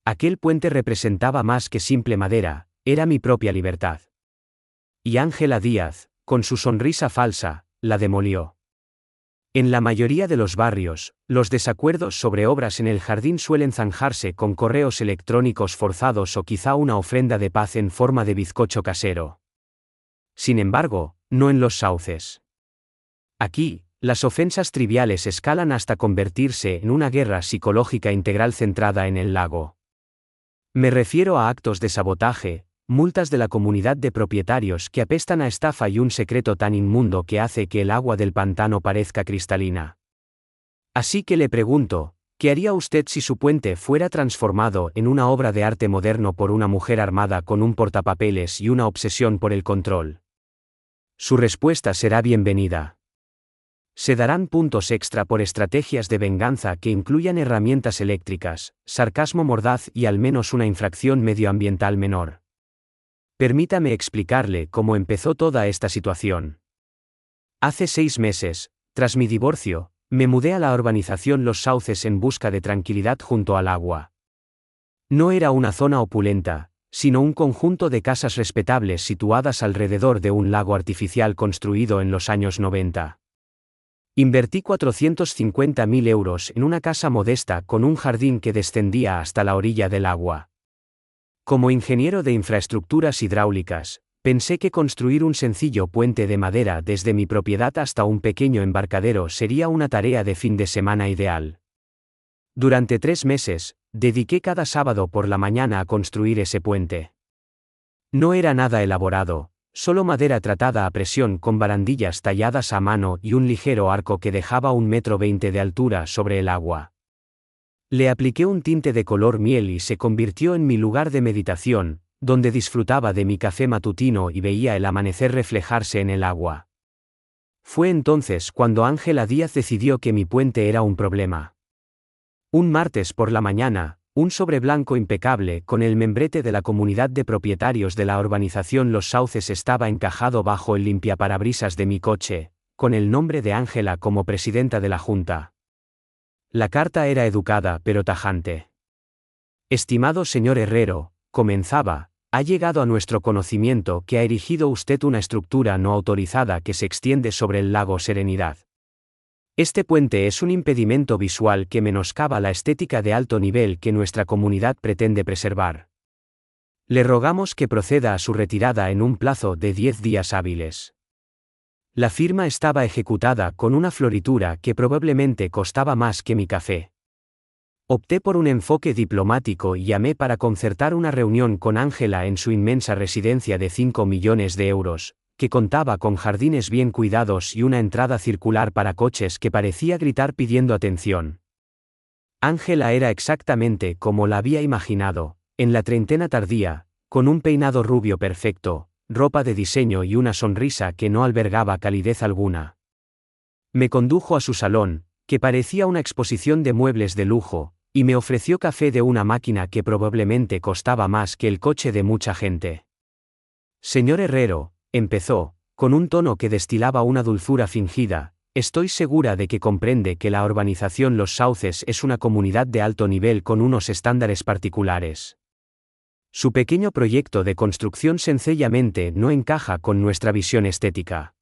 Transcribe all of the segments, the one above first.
Aquel puente representaba más que simple madera, era mi propia libertad. Y Ángela Díaz, con su sonrisa falsa, la demolió. En la mayoría de los barrios, los desacuerdos sobre obras en el jardín suelen zanjarse con correos electrónicos forzados o quizá una ofrenda de paz en forma de bizcocho casero. Sin embargo, no en los sauces. Aquí, las ofensas triviales escalan hasta convertirse en una guerra psicológica integral centrada en el lago. Me refiero a actos de sabotaje, multas de la comunidad de propietarios que apestan a estafa y un secreto tan inmundo que hace que el agua del pantano parezca cristalina. Así que le pregunto, ¿qué haría usted si su puente fuera transformado en una obra de arte moderno por una mujer armada con un portapapeles y una obsesión por el control? Su respuesta será bienvenida. Se darán puntos extra por estrategias de venganza que incluyan herramientas eléctricas, sarcasmo mordaz y al menos una infracción medioambiental menor. Permítame explicarle cómo empezó toda esta situación. Hace 6 meses, tras mi divorcio, me mudé a la urbanización Los Sauces en busca de tranquilidad junto al agua. No era una zona opulenta, sino un conjunto de casas respetables situadas alrededor de un lago artificial construido en los años 90. Invertí 450.000 euros en una casa modesta con un jardín que descendía hasta la orilla del agua. Como ingeniero de infraestructuras hidráulicas, pensé que construir un sencillo puente de madera desde mi propiedad hasta un pequeño embarcadero sería una tarea de fin de semana ideal. Durante 3 meses, dediqué cada sábado por la mañana a construir ese puente. No era nada elaborado, solo madera tratada a presión con barandillas talladas a mano y un ligero arco que dejaba 1,20 m de altura sobre el agua. Le apliqué un tinte de color miel y se convirtió en mi lugar de meditación, donde disfrutaba de mi café matutino y veía el amanecer reflejarse en el agua. Fue entonces cuando Ángela Díaz decidió que mi puente era un problema. Un martes por la mañana, un sobre blanco impecable con el membrete de la comunidad de propietarios de la urbanización Los Sauces estaba encajado bajo el limpiaparabrisas de mi coche, con el nombre de Ángela como presidenta de la junta. La carta era educada pero tajante. Estimado señor Herrero, comenzaba, ha llegado a nuestro conocimiento que ha erigido usted una estructura no autorizada que se extiende sobre el lago Serenidad. Este puente es un impedimento visual que menoscaba la estética de alto nivel que nuestra comunidad pretende preservar. Le rogamos que proceda a su retirada en un plazo de 10 días hábiles. La firma estaba ejecutada con una floritura que probablemente costaba más que mi café. Opté por un enfoque diplomático y llamé para concertar una reunión con Ángela en su inmensa residencia de 5 millones de euros, que contaba con jardines bien cuidados y una entrada circular para coches que parecía gritar pidiendo atención. Ángela era exactamente como la había imaginado, en la treintena tardía, con un peinado rubio perfecto, ropa de diseño y una sonrisa que no albergaba calidez alguna. Me condujo a su salón, que parecía una exposición de muebles de lujo, y me ofreció café de una máquina que probablemente costaba más que el coche de mucha gente. Señor Herrero, empezó, con un tono que destilaba una dulzura fingida, estoy segura de que comprende que la urbanización Los Sauces es una comunidad de alto nivel con unos estándares particulares. Su pequeño proyecto de construcción sencillamente no encaja con nuestra visión estética.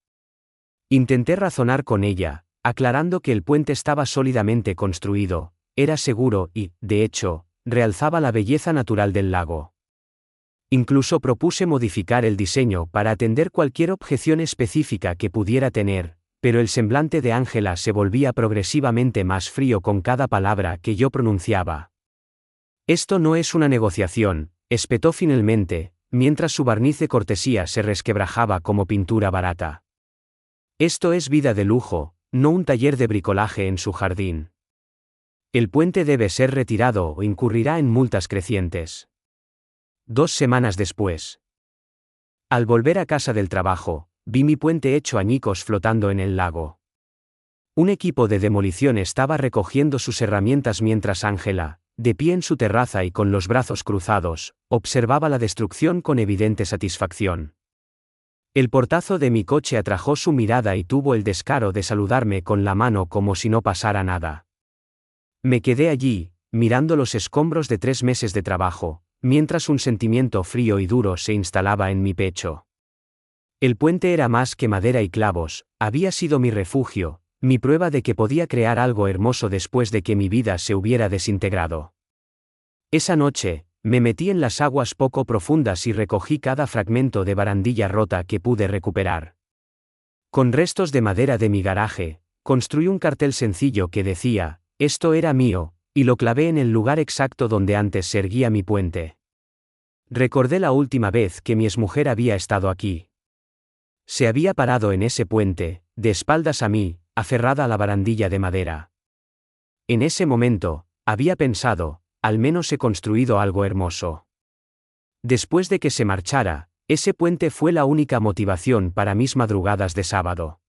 Intenté razonar con ella, aclarando que el puente estaba sólidamente construido, era seguro y, de hecho, realzaba la belleza natural del lago. Incluso propuse modificar el diseño para atender cualquier objeción específica que pudiera tener, pero el semblante de Ángela se volvía progresivamente más frío con cada palabra que yo pronunciaba. Esto no es una negociación, espetó finalmente, mientras su barniz de cortesía se resquebrajaba como pintura barata. Esto es vida de lujo, no un taller de bricolaje en su jardín. El puente debe ser retirado o incurrirá en multas crecientes. 2 semanas después. Al volver a casa del trabajo, vi mi puente hecho añicos flotando en el lago. Un equipo de demolición estaba recogiendo sus herramientas mientras Ángela, de pie en su terraza y con los brazos cruzados, observaba la destrucción con evidente satisfacción. El portazo de mi coche atrajo su mirada y tuvo el descaro de saludarme con la mano como si no pasara nada. Me quedé allí, mirando los escombros de 3 meses de trabajo, mientras un sentimiento frío y duro se instalaba en mi pecho. El puente era más que madera y clavos, había sido mi refugio, mi prueba de que podía crear algo hermoso después de que mi vida se hubiera desintegrado. Esa noche, me metí en las aguas poco profundas y recogí cada fragmento de barandilla rota que pude recuperar. Con restos de madera de mi garaje, construí un cartel sencillo que decía, «Esto era mío», y lo clavé en el lugar exacto donde antes se erguía mi puente. Recordé la última vez que mi exmujer había estado aquí. Se había parado en ese puente, de espaldas a mí, aferrada a la barandilla de madera. En ese momento, había pensado, al menos he construido algo hermoso. Después de que se marchara, ese puente fue la única motivación para mis madrugadas de sábado.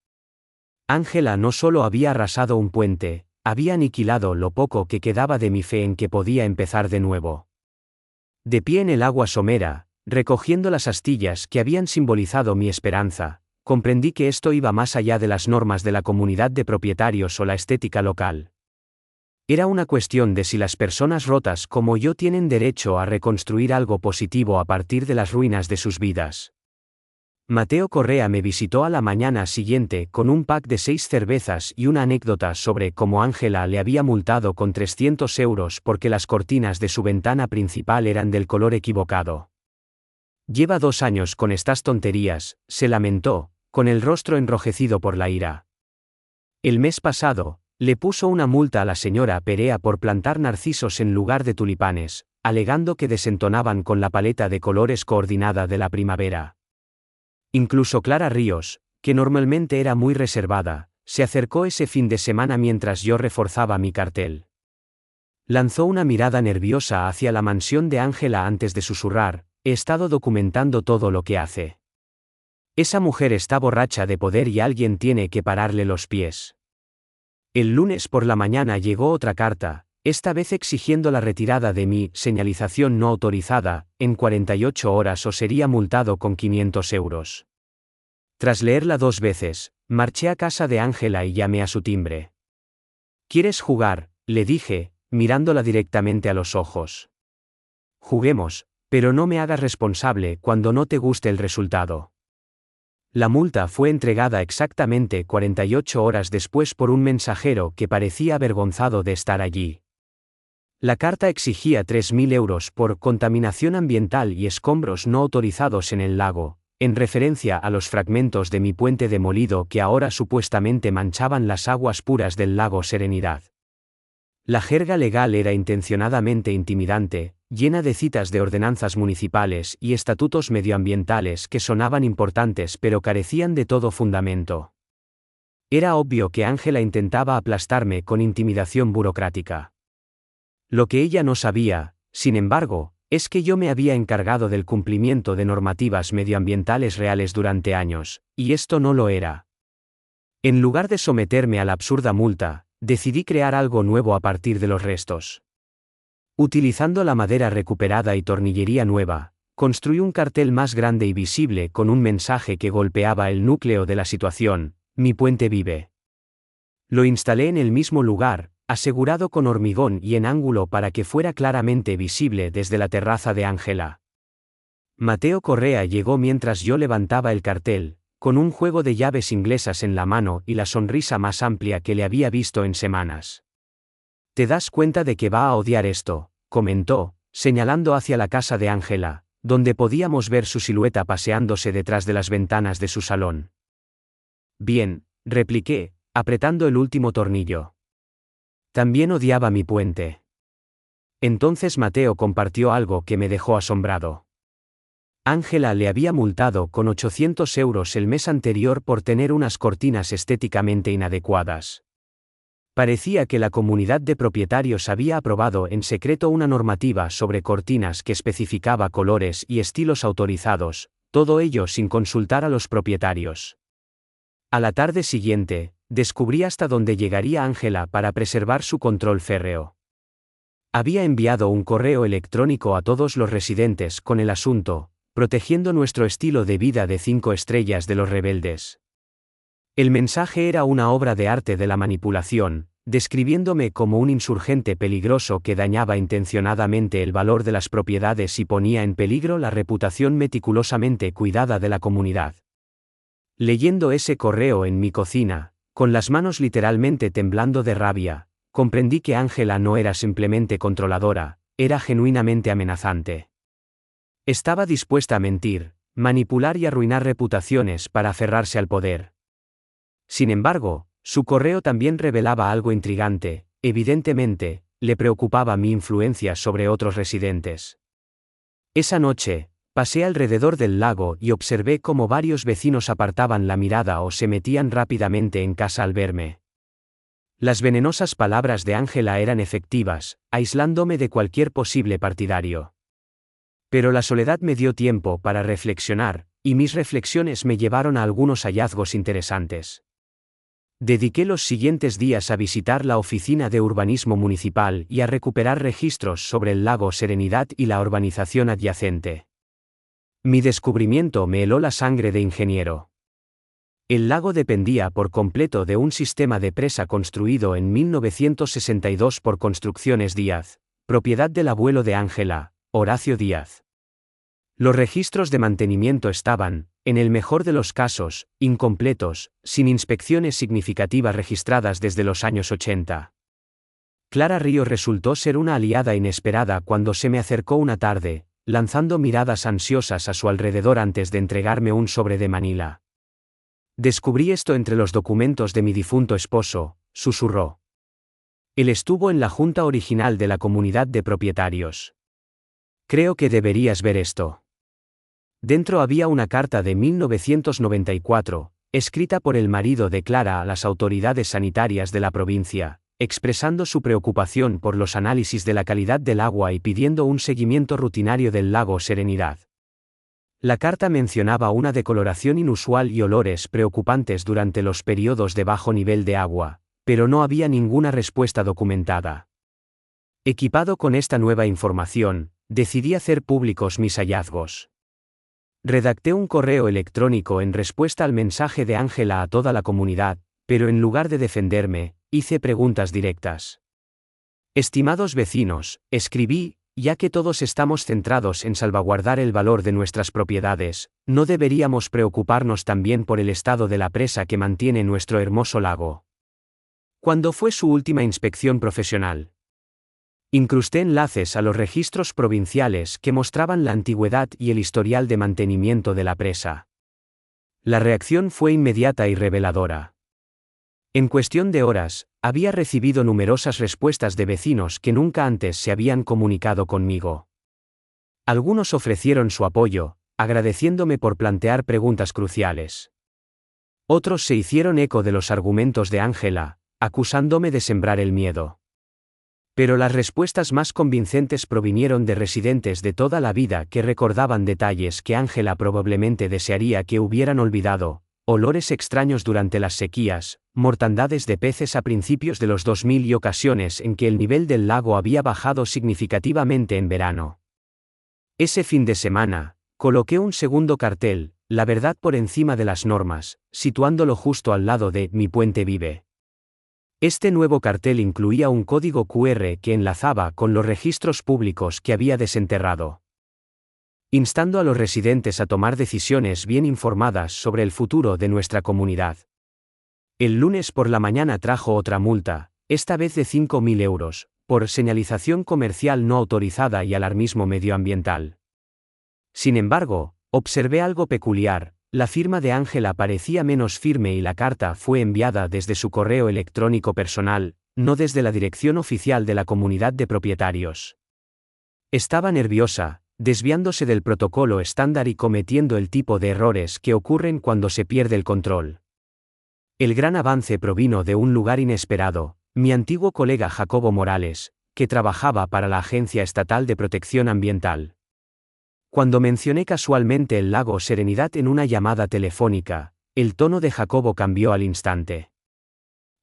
Ángela no solo había arrasado un puente, había aniquilado lo poco que quedaba de mi fe en que podía empezar de nuevo. De pie en el agua somera, recogiendo las astillas que habían simbolizado mi esperanza, comprendí que esto iba más allá de las normas de la comunidad de propietarios o la estética local. Era una cuestión de si las personas rotas como yo tienen derecho a reconstruir algo positivo a partir de las ruinas de sus vidas. Mateo Correa me visitó a la mañana siguiente con un pack de 6 cervezas y una anécdota sobre cómo Ángela le había multado con 300 euros porque las cortinas de su ventana principal eran del color equivocado. «Lleva 2 años con estas tonterías», se lamentó, con el rostro enrojecido por la ira. El mes pasado, le puso una multa a la señora Perea por plantar narcisos en lugar de tulipanes, alegando que desentonaban con la paleta de colores coordinada de la primavera. Incluso Clara Ríos, que normalmente era muy reservada, se acercó ese fin de semana mientras yo reforzaba mi cartel. Lanzó una mirada nerviosa hacia la mansión de Ángela antes de susurrar, «He estado documentando todo lo que hace. Esa mujer está borracha de poder y alguien tiene que pararle los pies». El lunes por la mañana llegó otra carta, esta vez exigiendo la retirada de mi señalización no autorizada, en 48 horas o sería multado con 500 euros. Tras leerla 2 veces, marché a casa de Ángela y llamé a su timbre. «¿Quieres jugar?», le dije, mirándola directamente a los ojos. «Juguemos, pero no me hagas responsable cuando no te guste el resultado». La multa fue entregada exactamente 48 horas después por un mensajero que parecía avergonzado de estar allí. La carta exigía 3.000 euros por contaminación ambiental y escombros no autorizados en el lago, en referencia a los fragmentos de mi puente demolido que ahora supuestamente manchaban las aguas puras del lago Serenidad. La jerga legal era intencionadamente intimidante, llena de citas de ordenanzas municipales y estatutos medioambientales que sonaban importantes pero carecían de todo fundamento. Era obvio que Ángela intentaba aplastarme con intimidación burocrática. Lo que ella no sabía, sin embargo, es que yo me había encargado del cumplimiento de normativas medioambientales reales durante años, y esto no lo era. En lugar de someterme a la absurda multa, decidí crear algo nuevo a partir de los restos. Utilizando la madera recuperada y tornillería nueva, construí un cartel más grande y visible con un mensaje que golpeaba el núcleo de la situación: «Mi puente vive». Lo instalé en el mismo lugar, asegurado con hormigón y en ángulo para que fuera claramente visible desde la terraza de Ángela. Mateo Correa llegó mientras yo levantaba el cartel, con un juego de llaves inglesas en la mano y la sonrisa más amplia que le había visto en semanas. «¿Te das cuenta de que va a odiar esto?», comentó, señalando hacia la casa de Ángela, donde podíamos ver su silueta paseándose detrás de las ventanas de su salón. «Bien», repliqué, apretando el último tornillo. También odiaba mi puente. Entonces Mateo compartió algo que me dejó asombrado. Ángela le había multado con 800 euros el mes anterior por tener unas cortinas estéticamente inadecuadas. Parecía que la comunidad de propietarios había aprobado en secreto una normativa sobre cortinas que especificaba colores y estilos autorizados, todo ello sin consultar a los propietarios. A la tarde siguiente, descubrí hasta dónde llegaría Ángela para preservar su control férreo. Había enviado un correo electrónico a todos los residentes con el asunto: «Protegiendo nuestro estilo de vida de 5 estrellas de los rebeldes». El mensaje era una obra de arte de la manipulación, describiéndome como un insurgente peligroso que dañaba intencionadamente el valor de las propiedades y ponía en peligro la reputación meticulosamente cuidada de la comunidad. Leyendo ese correo en mi cocina, con las manos literalmente temblando de rabia, comprendí que Ángela no era simplemente controladora, era genuinamente amenazante. Estaba dispuesta a mentir, manipular y arruinar reputaciones para aferrarse al poder. Sin embargo, su correo también revelaba algo intrigante. Evidentemente, le preocupaba mi influencia sobre otros residentes. Esa noche, pasé alrededor del lago y observé cómo varios vecinos apartaban la mirada o se metían rápidamente en casa al verme. Las venenosas palabras de Ángela eran efectivas, aislándome de cualquier posible partidario. Pero la soledad me dio tiempo para reflexionar, y mis reflexiones me llevaron a algunos hallazgos interesantes. Dediqué los siguientes días a visitar la oficina de urbanismo municipal y a recuperar registros sobre el lago Serenidad y la urbanización adyacente. Mi descubrimiento me heló la sangre de ingeniero. El lago dependía por completo de un sistema de presa construido en 1962 por Construcciones Díaz, propiedad del abuelo de Ángela, Horacio Díaz. Los registros de mantenimiento estaban, en el mejor de los casos, incompletos, sin inspecciones significativas registradas desde los años 80. Clara Río resultó ser una aliada inesperada cuando se me acercó una tarde, lanzando miradas ansiosas a su alrededor antes de entregarme un sobre de Manila. Descubrí esto entre los documentos de mi difunto esposo, susurró. Él estuvo en la junta original de la comunidad de propietarios. Creo que deberías ver esto. Dentro había una carta de 1994, escrita por el marido de Clara a las autoridades sanitarias de la provincia, expresando su preocupación por los análisis de la calidad del agua y pidiendo un seguimiento rutinario del lago Serenidad. La carta mencionaba una decoloración inusual y olores preocupantes durante los periodos de bajo nivel de agua, pero no había ninguna respuesta documentada. Equipado con esta nueva información, decidí hacer públicos mis hallazgos. Redacté un correo electrónico en respuesta al mensaje de Ángela a toda la comunidad, pero en lugar de defenderme, hice preguntas directas. Estimados vecinos, escribí, ya que todos estamos centrados en salvaguardar el valor de nuestras propiedades, ¿no deberíamos preocuparnos también por el estado de la presa que mantiene nuestro hermoso lago? ¿Cuándo fue su última inspección profesional? Incrusté enlaces a los registros provinciales que mostraban la antigüedad y el historial de mantenimiento de la presa. La reacción fue inmediata y reveladora. En cuestión de horas, había recibido numerosas respuestas de vecinos que nunca antes se habían comunicado conmigo. Algunos ofrecieron su apoyo, agradeciéndome por plantear preguntas cruciales. Otros se hicieron eco de los argumentos de Ángela, acusándome de sembrar el miedo. Pero las respuestas más convincentes provinieron de residentes de toda la vida que recordaban detalles que Ángela probablemente desearía que hubieran olvidado: olores extraños durante las sequías, mortandades de peces a principios de los 2000 y ocasiones en que el nivel del lago había bajado significativamente en verano. Ese fin de semana, coloqué un segundo cartel, La verdad por encima de las normas, situándolo justo al lado de Mi puente vive. Este nuevo cartel incluía un código QR que enlazaba con los registros públicos que había desenterrado, instando a los residentes a tomar decisiones bien informadas sobre el futuro de nuestra comunidad. El lunes por la mañana trajo otra multa, esta vez de 5.000 euros, por señalización comercial no autorizada y alarmismo medioambiental. Sin embargo, observé algo peculiar: la firma de Ángela parecía menos firme y la carta fue enviada desde su correo electrónico personal, no desde la dirección oficial de la comunidad de propietarios. Estaba nerviosa, desviándose del protocolo estándar y cometiendo el tipo de errores que ocurren cuando se pierde el control. El gran avance provino de un lugar inesperado: mi antiguo colega Jacobo Morales, que trabajaba para la Agencia Estatal de Protección Ambiental. Cuando mencioné casualmente el lago Serenidad en una llamada telefónica, el tono de Jacobo cambió al instante.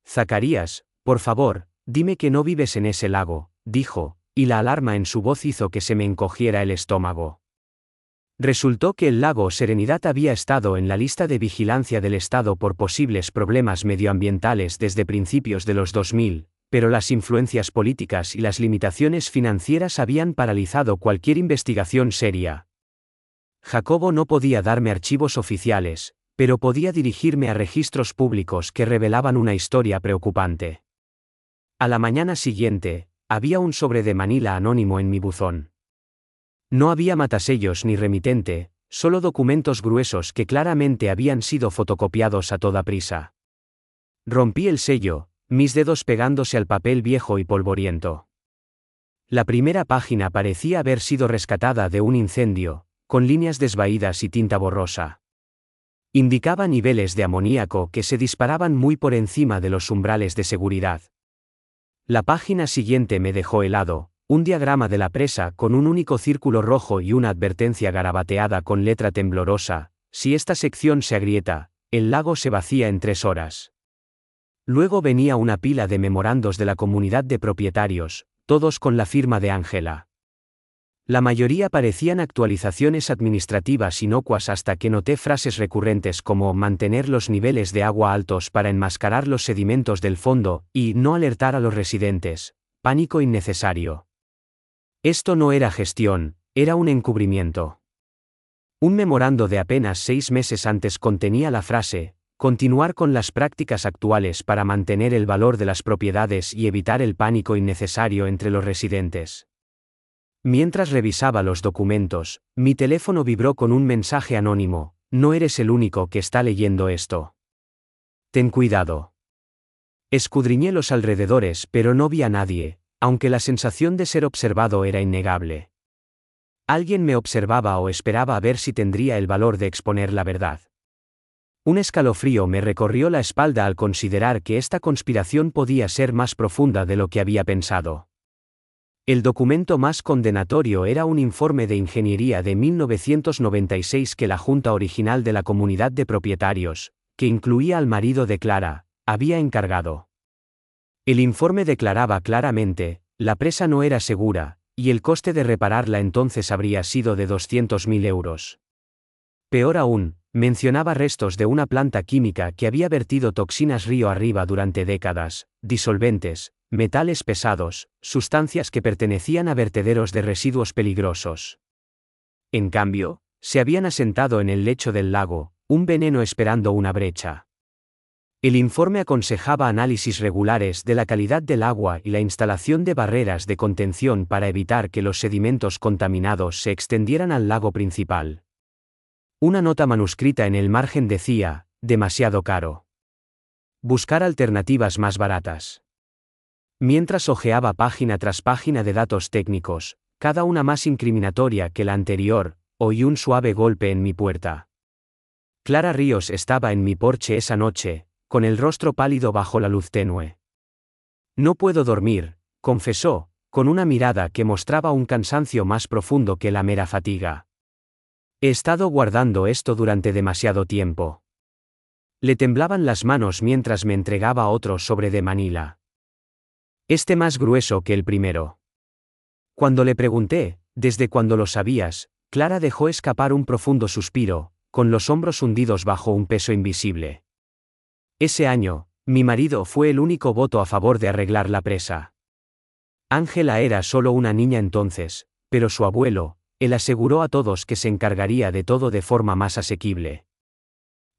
Zacarías, por favor, dime que no vives en ese lago, dijo, y la alarma en su voz hizo que se me encogiera el estómago. Resultó que el lago Serenidad había estado en la lista de vigilancia del Estado por posibles problemas medioambientales desde principios de los 2000, pero las influencias políticas y las limitaciones financieras habían paralizado cualquier investigación seria. Jacobo no podía darme archivos oficiales, pero podía dirigirme a registros públicos que revelaban una historia preocupante. A la mañana siguiente, había un sobre de Manila anónimo en mi buzón. No había matasellos ni remitente, solo documentos gruesos que claramente habían sido fotocopiados a toda prisa. Rompí el sello, mis dedos pegándose al papel viejo y polvoriento. La primera página parecía haber sido rescatada de un incendio, con líneas desvaídas y tinta borrosa. Indicaba niveles de amoníaco que se disparaban muy por encima de los umbrales de seguridad. La página siguiente me dejó helado, un diagrama de la presa con un único círculo rojo y una advertencia garabateada con letra temblorosa: si esta sección se agrieta, el lago se vacía en 3 horas. Luego venía una pila de memorandos de la comunidad de propietarios, todos con la firma de Ángela. La mayoría parecían actualizaciones administrativas inocuas hasta que noté frases recurrentes como mantener los niveles de agua altos para enmascarar los sedimentos del fondo y no alertar a los residentes. Pánico innecesario. Esto no era gestión, era un encubrimiento. Un memorando de apenas 6 meses antes contenía la frase: continuar con las prácticas actuales para mantener el valor de las propiedades y evitar el pánico innecesario entre los residentes. Mientras revisaba los documentos, mi teléfono vibró con un mensaje anónimo: no eres el único que está leyendo esto. Ten cuidado. Escudriñé los alrededores pero no vi a nadie, aunque la sensación de ser observado era innegable. Alguien me observaba o esperaba a ver si tendría el valor de exponer la verdad. Un escalofrío me recorrió la espalda al considerar que esta conspiración podía ser más profunda de lo que había pensado. El documento más condenatorio era un informe de ingeniería de 1996 que la junta original de la comunidad de propietarios, que incluía al marido de Clara, había encargado. El informe declaraba claramente: la presa no era segura, y el coste de repararla entonces habría sido de 200.000 euros. Peor aún, mencionaba restos de una planta química que había vertido toxinas río arriba durante décadas, disolventes, metales pesados, sustancias que pertenecían a vertederos de residuos peligrosos. En cambio, se habían asentado en el lecho del lago, un veneno esperando una brecha. El informe aconsejaba análisis regulares de la calidad del agua y la instalación de barreras de contención para evitar que los sedimentos contaminados se extendieran al lago principal. Una nota manuscrita en el margen decía: demasiado caro. Buscar alternativas más baratas. Mientras hojeaba página tras página de datos técnicos, cada una más incriminatoria que la anterior, oí un suave golpe en mi puerta. Clara Ríos estaba en mi porche esa noche, con el rostro pálido bajo la luz tenue. No puedo dormir, confesó, con una mirada que mostraba un cansancio más profundo que la mera fatiga. He estado guardando esto durante demasiado tiempo. Le temblaban las manos mientras me entregaba otro sobre de Manila. Este más grueso que el primero. Cuando le pregunté, ¿desde cuándo lo sabías?, Clara dejó escapar un profundo suspiro, con los hombros hundidos bajo un peso invisible. Ese año, mi marido fue el único voto a favor de arreglar la presa. Ángela era solo una niña entonces, pero su abuelo, él aseguró a todos que se encargaría de todo de forma más asequible.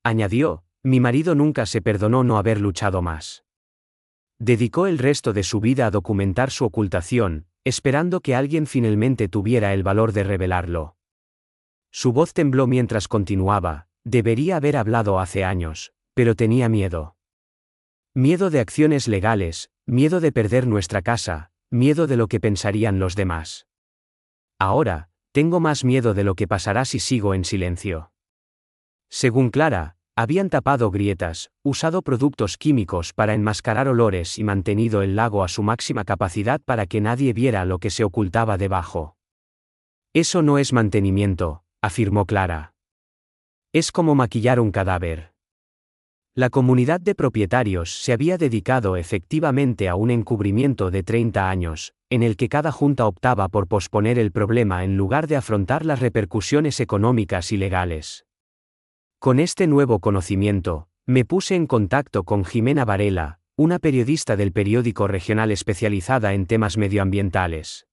Añadió: mi marido nunca se perdonó no haber luchado más. Dedicó el resto de su vida a documentar su ocultación, esperando que alguien finalmente tuviera el valor de revelarlo. Su voz tembló mientras continuaba: debería haber hablado hace años, pero tenía miedo. Miedo de acciones legales, miedo de perder nuestra casa, miedo de lo que pensarían los demás. Ahora, tengo más miedo de lo que pasará si sigo en silencio. Según Clara, habían tapado grietas, usado productos químicos para enmascarar olores y mantenido el lago a su máxima capacidad para que nadie viera lo que se ocultaba debajo. Eso no es mantenimiento, afirmó Clara. Es como maquillar un cadáver. La comunidad de propietarios se había dedicado efectivamente a un encubrimiento de 30 años, en el que cada junta optaba por posponer el problema en lugar de afrontar las repercusiones económicas y legales. Con este nuevo conocimiento, me puse en contacto con Jimena Varela, una periodista del periódico regional especializada en temas medioambientales.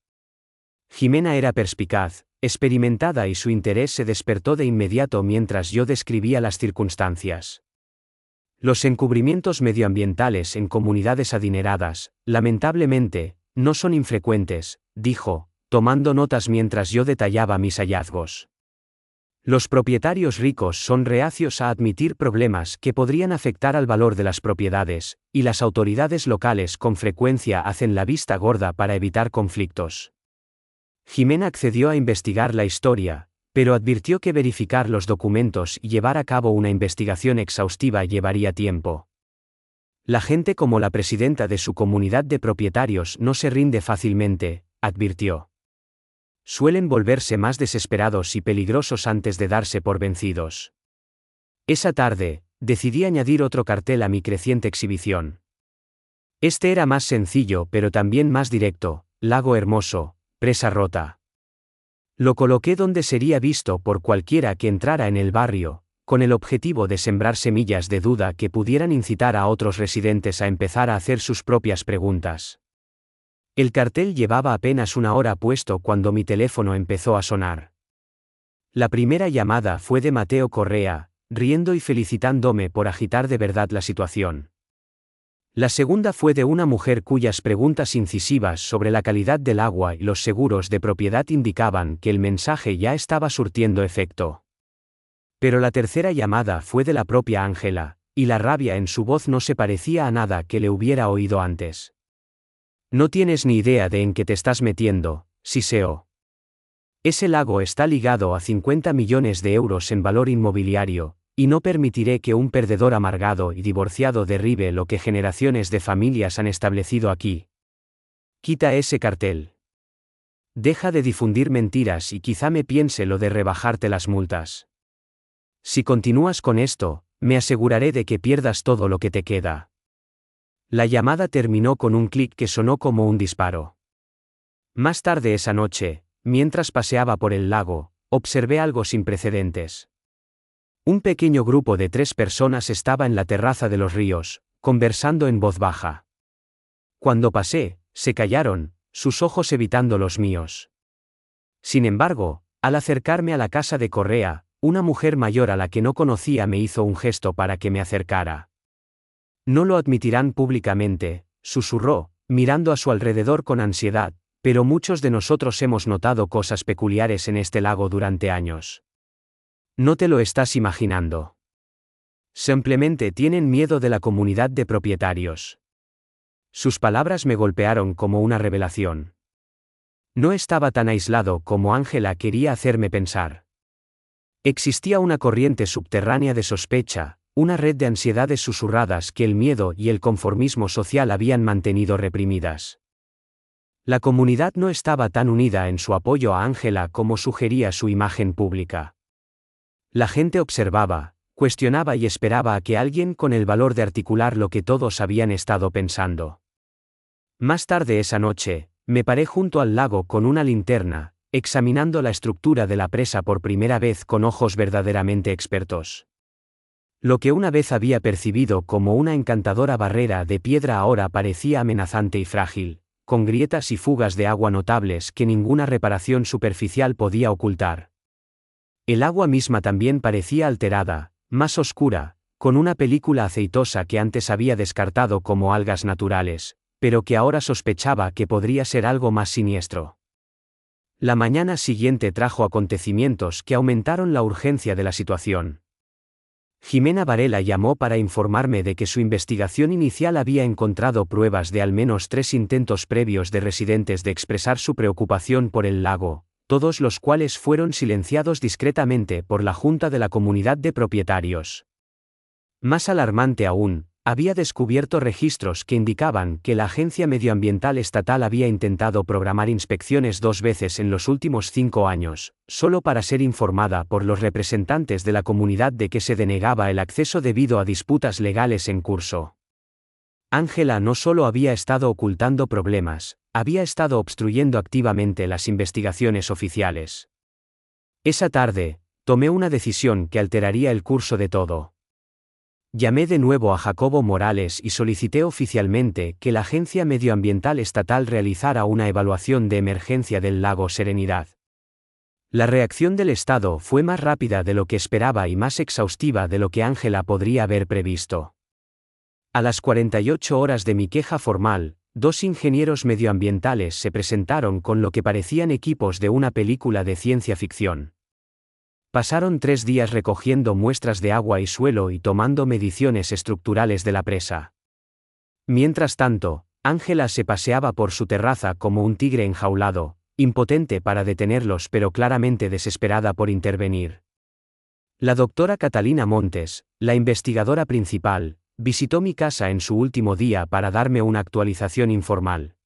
Jimena era perspicaz, experimentada y su interés se despertó de inmediato mientras yo describía las circunstancias. Los encubrimientos medioambientales en comunidades adineradas, lamentablemente, no son infrecuentes, dijo, tomando notas mientras yo detallaba mis hallazgos. Los propietarios ricos son reacios a admitir problemas que podrían afectar al valor de las propiedades, y las autoridades locales con frecuencia hacen la vista gorda para evitar conflictos. Jimena accedió a investigar la historia, pero advirtió que verificar los documentos y llevar a cabo una investigación exhaustiva llevaría tiempo. La gente como la presidenta de su comunidad de propietarios no se rinde fácilmente, advirtió. Suelen volverse más desesperados y peligrosos antes de darse por vencidos. Esa tarde, decidí añadir otro cartel a mi creciente exhibición. Este era más sencillo pero también más directo: lago hermoso, presa rota. Lo coloqué donde sería visto por cualquiera que entrara en el barrio, con el objetivo de sembrar semillas de duda que pudieran incitar a otros residentes a empezar a hacer sus propias preguntas. El cartel llevaba apenas una hora puesto cuando mi teléfono empezó a sonar. La primera llamada fue de Mateo Correa, riendo y felicitándome por agitar de verdad la situación. La segunda fue de una mujer cuyas preguntas incisivas sobre la calidad del agua y los seguros de propiedad indicaban que el mensaje ya estaba surtiendo efecto. Pero la tercera llamada fue de la propia Ángela, y la rabia en su voz no se parecía a nada que le hubiera oído antes. No tienes ni idea de en qué te estás metiendo, siseó. Ese lago está ligado a 50 millones de euros en valor inmobiliario, y no permitiré que un perdedor amargado y divorciado derribe lo que generaciones de familias han establecido aquí. Quita ese cartel. Deja de difundir mentiras y quizá me piense lo de rebajarte las multas. Si continúas con esto, me aseguraré de que pierdas todo lo que te queda. La llamada terminó con un clic que sonó como un disparo. Más tarde esa noche, mientras paseaba por el lago, observé algo sin precedentes. Un pequeño grupo de 3 personas estaba en la terraza de los ríos, conversando en voz baja. Cuando pasé, se callaron, sus ojos evitando los míos. Sin embargo, al acercarme a la casa de Correa, una mujer mayor a la que no conocía me hizo un gesto para que me acercara. No lo admitirán públicamente, susurró, mirando a su alrededor con ansiedad, pero muchos de nosotros hemos notado cosas peculiares en este lago durante años. No te lo estás imaginando. Simplemente tienen miedo de la comunidad de propietarios. Sus palabras me golpearon como una revelación. No estaba tan aislado como Ángela quería hacerme pensar. Existía una corriente subterránea de sospecha, una red de ansiedades susurradas que el miedo y el conformismo social habían mantenido reprimidas. La comunidad no estaba tan unida en su apoyo a Ángela como sugería su imagen pública. La gente observaba, cuestionaba y esperaba a que alguien con el valor de articular lo que todos habían estado pensando. Más tarde esa noche, me paré junto al lago con una linterna, examinando la estructura de la presa por primera vez con ojos verdaderamente expertos. Lo que una vez había percibido como una encantadora barrera de piedra ahora parecía amenazante y frágil, con grietas y fugas de agua notables que ninguna reparación superficial podía ocultar. El agua misma también parecía alterada, más oscura, con una película aceitosa que antes había descartado como algas naturales, pero que ahora sospechaba que podría ser algo más siniestro. La mañana siguiente trajo acontecimientos que aumentaron la urgencia de la situación. Jimena Varela llamó para informarme de que su investigación inicial había encontrado pruebas de al menos 3 intentos previos de residentes de expresar su preocupación por el lago, todos los cuales fueron silenciados discretamente por la Junta de la Comunidad de Propietarios. Más alarmante aún, había descubierto registros que indicaban que la Agencia Medioambiental Estatal había intentado programar inspecciones 2 veces en los últimos 5 años, solo para ser informada por los representantes de la comunidad de que se denegaba el acceso debido a disputas legales en curso. Ángela no solo había estado ocultando problemas, había estado obstruyendo activamente las investigaciones oficiales. Esa tarde, tomé una decisión que alteraría el curso de todo. Llamé de nuevo a Jacobo Morales y solicité oficialmente que la Agencia Medioambiental Estatal realizara una evaluación de emergencia del lago Serenidad. La reacción del Estado fue más rápida de lo que esperaba y más exhaustiva de lo que Ángela podría haber previsto. A las 48 horas de mi queja formal, 2 ingenieros medioambientales se presentaron con lo que parecían equipos de una película de ciencia ficción. Pasaron 3 días recogiendo muestras de agua y suelo y tomando mediciones estructurales de la presa. Mientras tanto, Ángela se paseaba por su terraza como un tigre enjaulado, impotente para detenerlos pero claramente desesperada por intervenir. La doctora Catalina Montes, la investigadora principal, visitó mi casa en su último día para darme una actualización informal.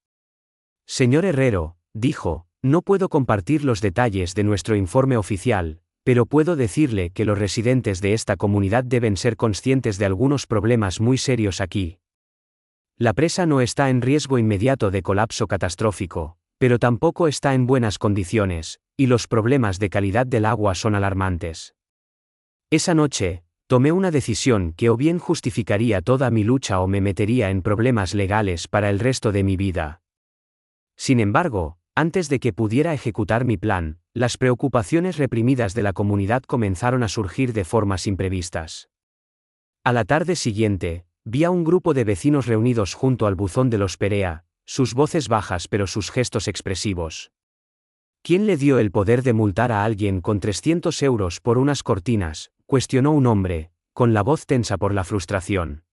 Señor Herrero, dijo, no puedo compartir los detalles de nuestro informe oficial, pero puedo decirle que los residentes de esta comunidad deben ser conscientes de algunos problemas muy serios aquí. La presa no está en riesgo inmediato de colapso catastrófico, pero tampoco está en buenas condiciones, y los problemas de calidad del agua son alarmantes. Esa noche, tomé una decisión que o bien justificaría toda mi lucha o me metería en problemas legales para el resto de mi vida. Sin embargo, antes de que pudiera ejecutar mi plan, las preocupaciones reprimidas de la comunidad comenzaron a surgir de formas imprevistas. A la tarde siguiente, vi a un grupo de vecinos reunidos junto al buzón de los Perea, sus voces bajas pero sus gestos expresivos. ¿Quién le dio el poder de multar a alguien con 300 euros por unas cortinas?, cuestionó un hombre, con la voz tensa por la frustración.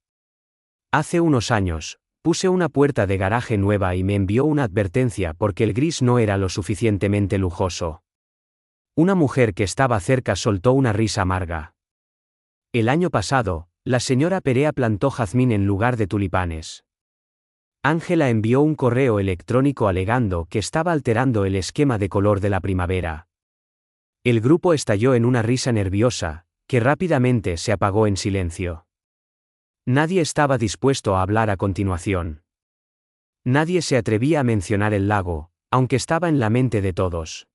Hace unos años, puse una puerta de garaje nueva y me envió una advertencia porque el gris no era lo suficientemente lujoso. Una mujer que estaba cerca soltó una risa amarga. El año pasado, la señora Perea plantó jazmín en lugar de tulipanes. Ángela envió un correo electrónico alegando que estaba alterando el esquema de color de la primavera. El grupo estalló en una risa nerviosa, que rápidamente se apagó en silencio. Nadie estaba dispuesto a hablar a continuación. Nadie se atrevía a mencionar el lago, aunque estaba en la mente de todos.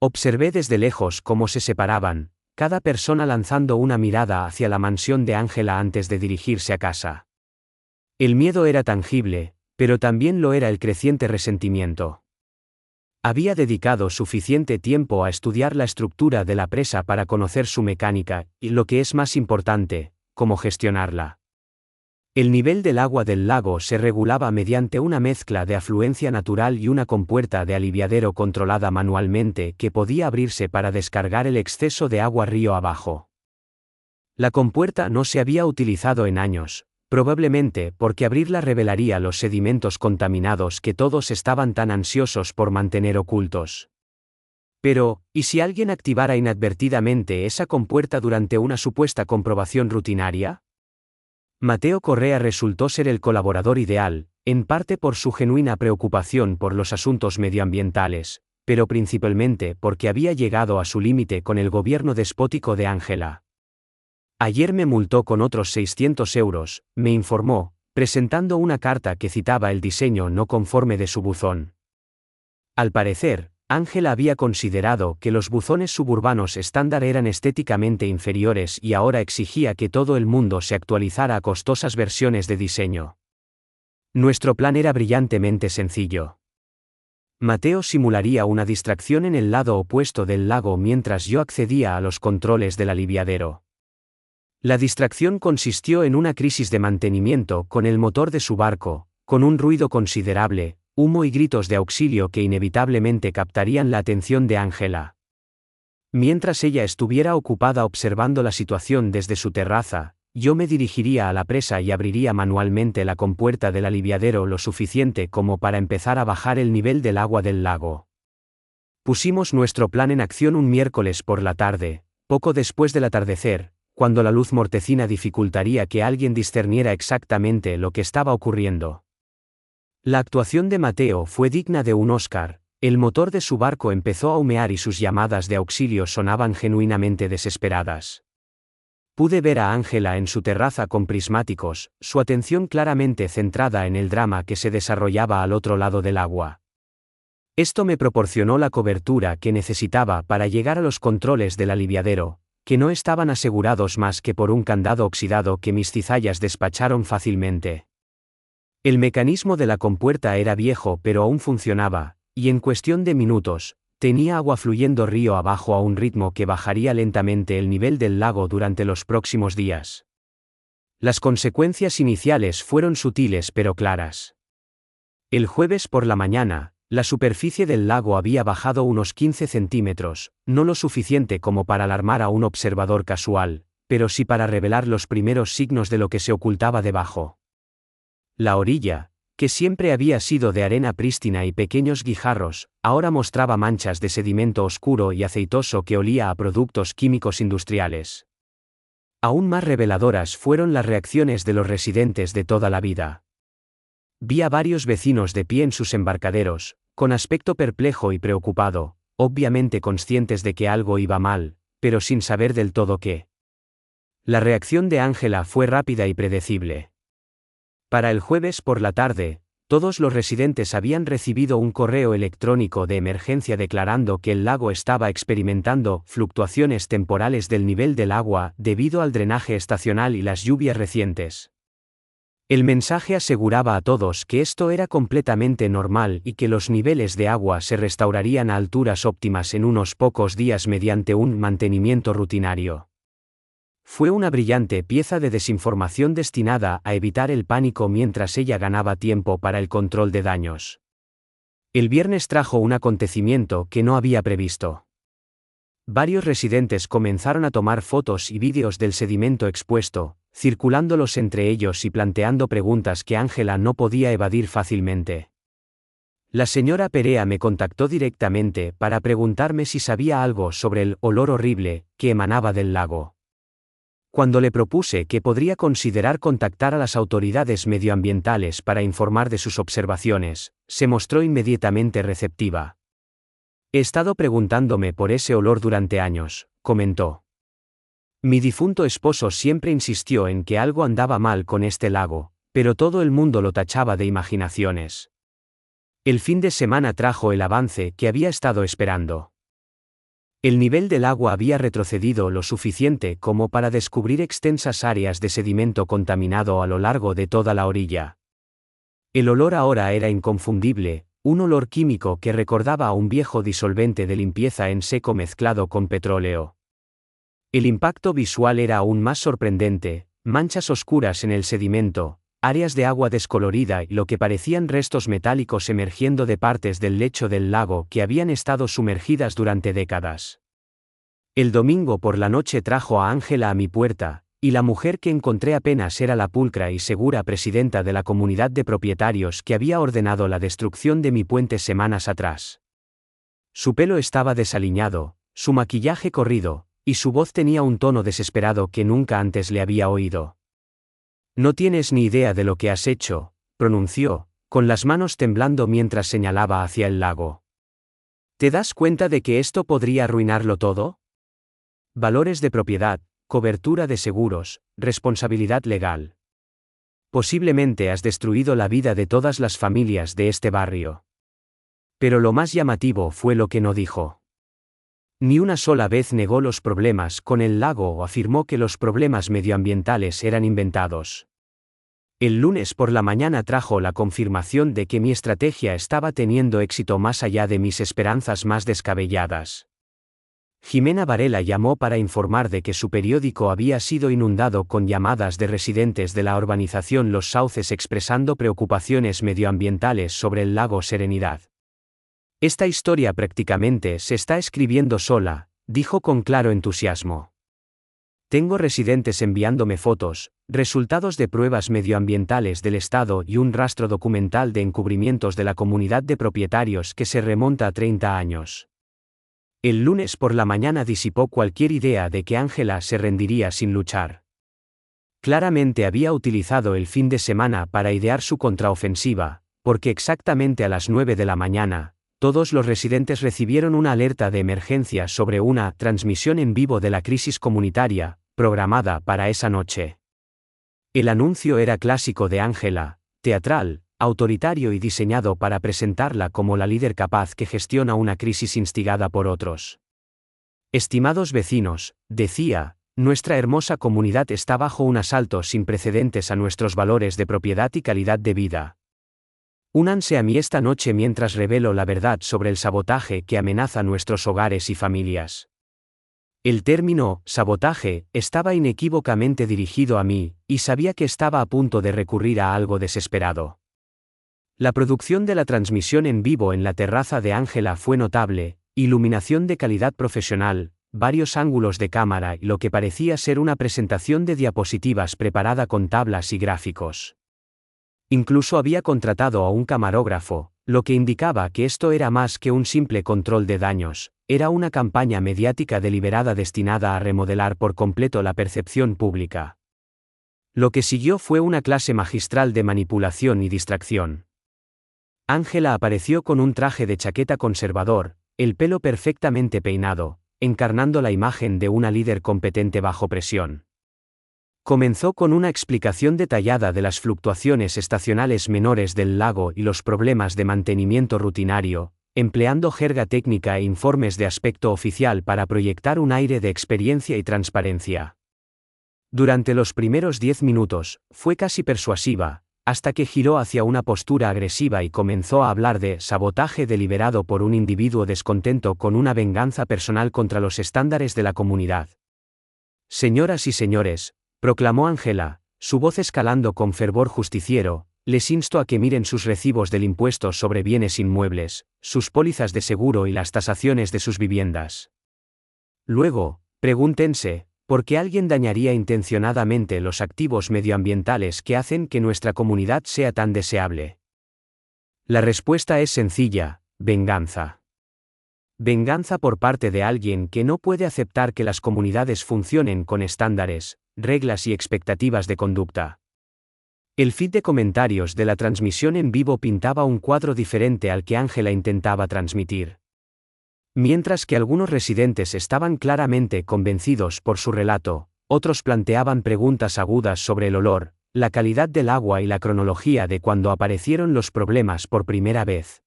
Observé desde lejos cómo se separaban, cada persona lanzando una mirada hacia la mansión de Ángela antes de dirigirse a casa. El miedo era tangible, pero también lo era el creciente resentimiento. Había dedicado suficiente tiempo a estudiar la estructura de la presa para conocer su mecánica, y lo que es más importante, cómo gestionarla. El nivel del agua del lago se regulaba mediante una mezcla de afluencia natural y una compuerta de aliviadero controlada manualmente que podía abrirse para descargar el exceso de agua río abajo. La compuerta no se había utilizado en años, probablemente porque abrirla revelaría los sedimentos contaminados que todos estaban tan ansiosos por mantener ocultos. Pero, ¿y si alguien activara inadvertidamente esa compuerta durante una supuesta comprobación rutinaria? Mateo Correa resultó ser el colaborador ideal, en parte por su genuina preocupación por los asuntos medioambientales, pero principalmente porque había llegado a su límite con el gobierno despótico de Ángela. Ayer me multó con otros 600 euros, me informó, presentando una carta que citaba el diseño no conforme de su buzón. Al parecer, Ángela había considerado que los buzones suburbanos estándar eran estéticamente inferiores y ahora exigía que todo el mundo se actualizara a costosas versiones de diseño. Nuestro plan era brillantemente sencillo. Mateo simularía una distracción en el lado opuesto del lago mientras yo accedía a los controles del aliviadero. La distracción consistió en una crisis de mantenimiento con el motor de su barco, con un ruido considerable, humo y gritos de auxilio que inevitablemente captarían la atención de Ángela. Mientras ella estuviera ocupada observando la situación desde su terraza, yo me dirigiría a la presa y abriría manualmente la compuerta del aliviadero lo suficiente como para empezar a bajar el nivel del agua del lago. Pusimos nuestro plan en acción un miércoles por la tarde, poco después del atardecer, cuando la luz mortecina dificultaría que alguien discerniera exactamente lo que estaba ocurriendo. La actuación de Mateo fue digna de un Oscar. El motor de su barco empezó a humear y sus llamadas de auxilio sonaban genuinamente desesperadas. Pude ver a Ángela en su terraza con prismáticos, su atención claramente centrada en el drama que se desarrollaba al otro lado del agua. Esto me proporcionó la cobertura que necesitaba para llegar a los controles del aliviadero, que no estaban asegurados más que por un candado oxidado que mis cizallas despacharon fácilmente. El mecanismo de la compuerta era viejo pero aún funcionaba, y en cuestión de minutos, tenía agua fluyendo río abajo a un ritmo que bajaría lentamente el nivel del lago durante los próximos días. Las consecuencias iniciales fueron sutiles pero claras. El jueves por la mañana, la superficie del lago había bajado unos 15 centímetros, no lo suficiente como para alarmar a un observador casual, pero sí para revelar los primeros signos de lo que se ocultaba debajo. La orilla, que siempre había sido de arena prístina y pequeños guijarros, ahora mostraba manchas de sedimento oscuro y aceitoso que olía a productos químicos industriales. Aún más reveladoras fueron las reacciones de los residentes de toda la vida. Vi a varios vecinos de pie en sus embarcaderos, con aspecto perplejo y preocupado, obviamente conscientes de que algo iba mal, pero sin saber del todo qué. La reacción de Ángela fue rápida y predecible. Para el jueves por la tarde, todos los residentes habían recibido un correo electrónico de emergencia declarando que el lago estaba experimentando fluctuaciones temporales del nivel del agua debido al drenaje estacional y las lluvias recientes. El mensaje aseguraba a todos que esto era completamente normal y que los niveles de agua se restaurarían a alturas óptimas en unos pocos días mediante un mantenimiento rutinario. Fue una brillante pieza de desinformación destinada a evitar el pánico mientras ella ganaba tiempo para el control de daños. El viernes trajo un acontecimiento que no había previsto. Varios residentes comenzaron a tomar fotos y vídeos del sedimento expuesto, circulándolos entre ellos y planteando preguntas que Ángela no podía evadir fácilmente. La señora Perea me contactó directamente para preguntarme si sabía algo sobre el olor horrible que emanaba del lago. Cuando le propuse que podría considerar contactar a las autoridades medioambientales para informar de sus observaciones, se mostró inmediatamente receptiva. He estado preguntándome por ese olor durante años, comentó. Mi difunto esposo siempre insistió en que algo andaba mal con este lago, pero todo el mundo lo tachaba de imaginaciones. El fin de semana trajo el avance que había estado esperando. El nivel del agua había retrocedido lo suficiente como para descubrir extensas áreas de sedimento contaminado a lo largo de toda la orilla. El olor ahora era inconfundible, un olor químico que recordaba a un viejo disolvente de limpieza en seco mezclado con petróleo. El impacto visual era aún más sorprendente, manchas oscuras en el sedimento, áreas de agua descolorida y lo que parecían restos metálicos emergiendo de partes del lecho del lago que habían estado sumergidas durante décadas. El domingo por la noche trajo a Ángela a mi puerta, y la mujer que encontré apenas era la pulcra y segura presidenta de la comunidad de propietarios que había ordenado la destrucción de mi puente semanas atrás. Su pelo estaba desaliñado, su maquillaje corrido, y su voz tenía un tono desesperado que nunca antes le había oído. No tienes ni idea de lo que has hecho, pronunció, con las manos temblando mientras señalaba hacia el lago. ¿Te das cuenta de que esto podría arruinarlo todo? Valores de propiedad, cobertura de seguros, responsabilidad legal. Posiblemente has destruido la vida de todas las familias de este barrio. Pero lo más llamativo fue lo que no dijo. Ni una sola vez negó los problemas con el lago o afirmó que los problemas medioambientales eran inventados. El lunes por la mañana trajo la confirmación de que mi estrategia estaba teniendo éxito más allá de mis esperanzas más descabelladas. Jimena Varela llamó para informar de que su periódico había sido inundado con llamadas de residentes de la urbanización Los Sauces expresando preocupaciones medioambientales sobre el lago Serenidad. Esta historia prácticamente se está escribiendo sola, dijo con claro entusiasmo. Tengo residentes enviándome fotos, resultados de pruebas medioambientales del estado y un rastro documental de encubrimientos de la comunidad de propietarios que se remonta a 30 años. El lunes por la mañana disipó cualquier idea de que Ángela se rendiría sin luchar. Claramente había utilizado el fin de semana para idear su contraofensiva, porque exactamente a las 9 de la mañana, todos los residentes recibieron una alerta de emergencia sobre una transmisión en vivo de la crisis comunitaria, programada para esa noche. El anuncio era clásico de Ángela, teatral, autoritario y diseñado para presentarla como la líder capaz que gestiona una crisis instigada por otros. Estimados vecinos, decía, nuestra hermosa comunidad está bajo un asalto sin precedentes a nuestros valores de propiedad y calidad de vida. Únanse a mí esta noche mientras revelo la verdad sobre el sabotaje que amenaza nuestros hogares y familias. El término sabotaje estaba inequívocamente dirigido a mí, y sabía que estaba a punto de recurrir a algo desesperado. La producción de la transmisión en vivo en la terraza de Ángela fue notable, iluminación de calidad profesional, varios ángulos de cámara y lo que parecía ser una presentación de diapositivas preparada con tablas y gráficos. Incluso había contratado a un camarógrafo, lo que indicaba que esto era más que un simple control de daños, era una campaña mediática deliberada destinada a remodelar por completo la percepción pública. Lo que siguió fue una clase magistral de manipulación y distracción. Ángela apareció con un traje de chaqueta conservador, el pelo perfectamente peinado, encarnando la imagen de una líder competente bajo presión. Comenzó con una explicación detallada de las fluctuaciones estacionales menores del lago y los problemas de mantenimiento rutinario, empleando jerga técnica e informes de aspecto oficial para proyectar un aire de experiencia y transparencia. Durante los primeros 10 minutos, fue casi persuasiva, hasta que giró hacia una postura agresiva y comenzó a hablar de sabotaje deliberado por un individuo descontento con una venganza personal contra los estándares de la comunidad. Señoras y señores, proclamó Ángela, su voz escalando con fervor justiciero, les insto a que miren sus recibos del impuesto sobre bienes inmuebles, sus pólizas de seguro y las tasaciones de sus viviendas. Luego, pregúntense, ¿por qué alguien dañaría intencionadamente los activos medioambientales que hacen que nuestra comunidad sea tan deseable? La respuesta es sencilla: venganza. Venganza por parte de alguien que no puede aceptar que las comunidades funcionen con estándares, reglas y expectativas de conducta. El feed de comentarios de la transmisión en vivo pintaba un cuadro diferente al que Ángela intentaba transmitir. Mientras que algunos residentes estaban claramente convencidos por su relato, otros planteaban preguntas agudas sobre el olor, la calidad del agua y la cronología de cuando aparecieron los problemas por primera vez.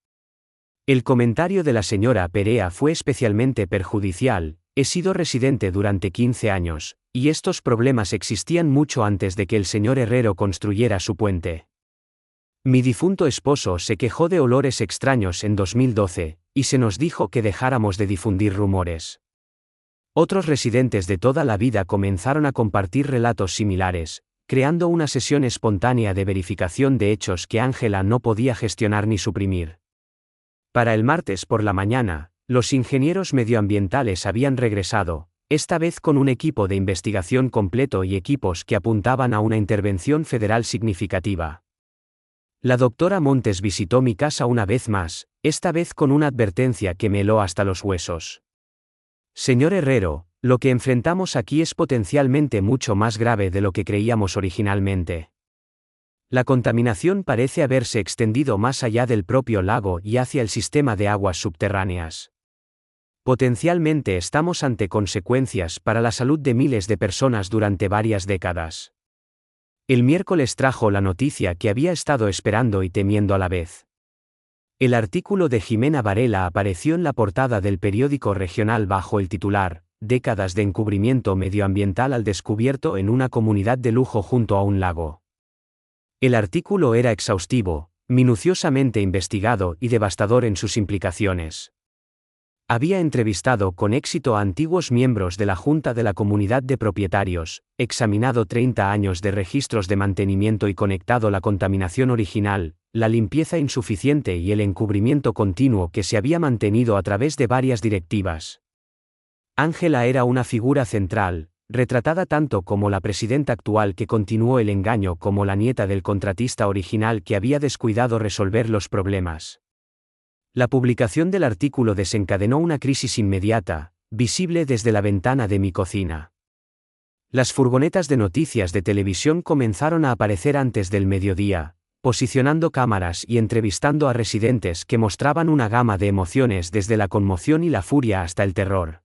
El comentario de la señora Perea fue especialmente perjudicial: he sido residente durante 15 años, y estos problemas existían mucho antes de que el señor Herrero construyera su puente. Mi difunto esposo se quejó de olores extraños en 2012, y se nos dijo que dejáramos de difundir rumores. Otros residentes de toda la vida comenzaron a compartir relatos similares, creando una sesión espontánea de verificación de hechos que Ángela no podía gestionar ni suprimir. Para el martes por la mañana, los ingenieros medioambientales habían regresado, esta vez con un equipo de investigación completo y equipos que apuntaban a una intervención federal significativa. La doctora Montes visitó mi casa una vez más, esta vez con una advertencia que me heló hasta los huesos. Señor Herrero, lo que enfrentamos aquí es potencialmente mucho más grave de lo que creíamos originalmente. La contaminación parece haberse extendido más allá del propio lago y hacia el sistema de aguas subterráneas. Potencialmente estamos ante consecuencias para la salud de miles de personas durante varias décadas. El miércoles trajo la noticia que había estado esperando y temiendo a la vez. El artículo de Jimena Varela apareció en la portada del periódico regional bajo el titular: Décadas de encubrimiento medioambiental al descubierto en una comunidad de lujo junto a un lago. El artículo era exhaustivo, minuciosamente investigado y devastador en sus implicaciones. Había entrevistado con éxito a antiguos miembros de la Junta de la Comunidad de Propietarios, examinado 30 años de registros de mantenimiento y conectado la contaminación original, la limpieza insuficiente y el encubrimiento continuo que se había mantenido a través de varias directivas. Ángela era una figura central, retratada tanto como la presidenta actual que continuó el engaño como la nieta del contratista original que había descuidado resolver los problemas. La publicación del artículo desencadenó una crisis inmediata, visible desde la ventana de mi cocina. Las furgonetas de noticias de televisión comenzaron a aparecer antes del mediodía, posicionando cámaras y entrevistando a residentes que mostraban una gama de emociones desde la conmoción y la furia hasta el terror.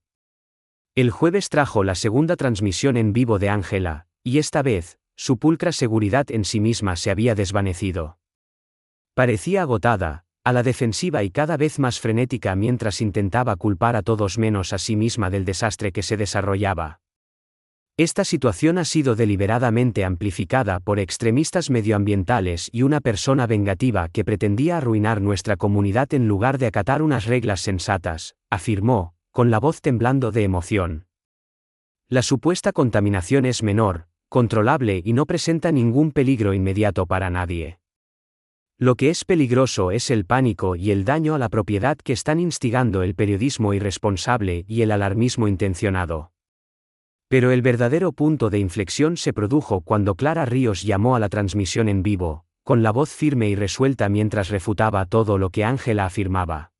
El jueves trajo la segunda transmisión en vivo de Ángela, y esta vez, su pulcra seguridad en sí misma se había desvanecido. Parecía agotada, a la defensiva y cada vez más frenética mientras intentaba culpar a todos menos a sí misma del desastre que se desarrollaba. Esta situación ha sido deliberadamente amplificada por extremistas medioambientales y una persona vengativa que pretendía arruinar nuestra comunidad en lugar de acatar unas reglas sensatas, afirmó, con la voz temblando de emoción. La supuesta contaminación es menor, controlable y no presenta ningún peligro inmediato para nadie. Lo que es peligroso es el pánico y el daño a la propiedad que están instigando el periodismo irresponsable y el alarmismo intencionado. Pero el verdadero punto de inflexión se produjo cuando Clara Ríos llamó a la transmisión en vivo, con la voz firme y resuelta mientras refutaba todo lo que Ángela afirmaba.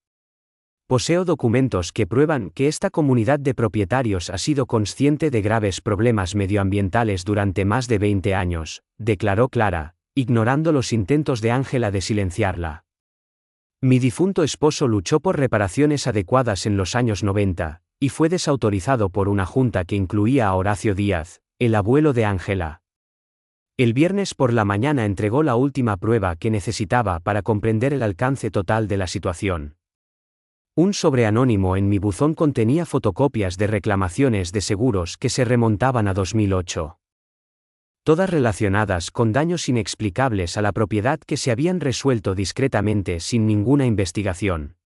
Poseo documentos que prueban que esta comunidad de propietarios ha sido consciente de graves problemas medioambientales durante más de 20 años, declaró Clara, ignorando los intentos de Ángela de silenciarla. Mi difunto esposo luchó por reparaciones adecuadas en los años 90, y fue desautorizado por una junta que incluía a Horacio Díaz, el abuelo de Ángela. El viernes por la mañana entregó la última prueba que necesitaba para comprender el alcance total de la situación. Un sobre anónimo en mi buzón contenía fotocopias de reclamaciones de seguros que se remontaban a 2008. Todas relacionadas con daños inexplicables a la propiedad que se habían resuelto discretamente sin ninguna investigación.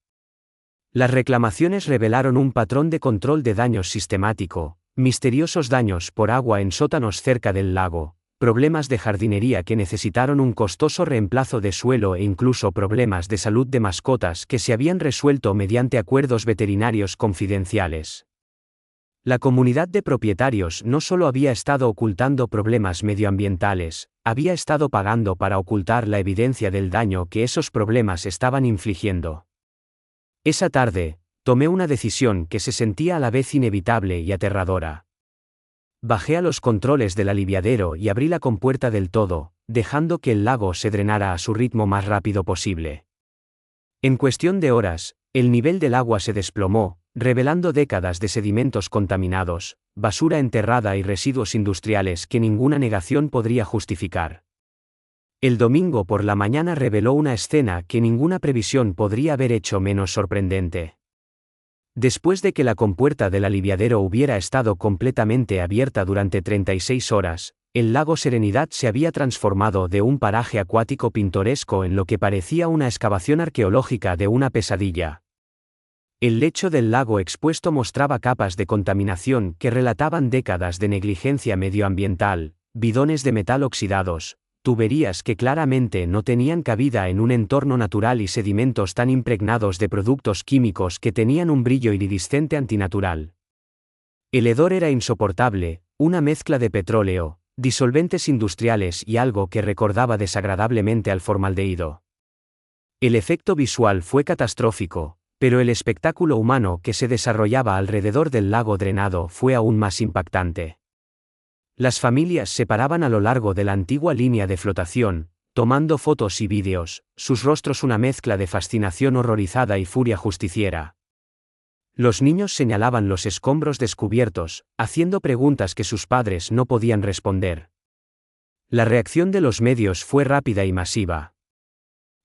Las reclamaciones revelaron un patrón de control de daños sistemático, misteriosos daños por agua en sótanos cerca del lago, problemas de jardinería que necesitaron un costoso reemplazo de suelo e incluso problemas de salud de mascotas que se habían resuelto mediante acuerdos veterinarios confidenciales. La comunidad de propietarios no solo había estado ocultando problemas medioambientales, había estado pagando para ocultar la evidencia del daño que esos problemas estaban infligiendo. Esa tarde, tomé una decisión que se sentía a la vez inevitable y aterradora. Bajé a los controles del aliviadero y abrí la compuerta del todo, dejando que el lago se drenara a su ritmo más rápido posible. En cuestión de horas, el nivel del agua se desplomó, revelando décadas de sedimentos contaminados, basura enterrada y residuos industriales que ninguna negación podría justificar. El domingo por la mañana reveló una escena que ninguna previsión podría haber hecho menos sorprendente. Después de que la compuerta del aliviadero hubiera estado completamente abierta durante 36 horas, el lago Serenidad se había transformado de un paraje acuático pintoresco en lo que parecía una excavación arqueológica de una pesadilla. El lecho del lago expuesto mostraba capas de contaminación que relataban décadas de negligencia medioambiental, bidones de metal oxidados, tuberías que claramente no tenían cabida en un entorno natural y sedimentos tan impregnados de productos químicos que tenían un brillo iridiscente antinatural. El hedor era insoportable, una mezcla de petróleo, disolventes industriales y algo que recordaba desagradablemente al formaldehído. El efecto visual fue catastrófico, pero el espectáculo humano que se desarrollaba alrededor del lago drenado fue aún más impactante. Las familias se paraban a lo largo de la antigua línea de flotación, tomando fotos y vídeos, sus rostros una mezcla de fascinación horrorizada y furia justiciera. Los niños señalaban los escombros descubiertos, haciendo preguntas que sus padres no podían responder. La reacción de los medios fue rápida y masiva.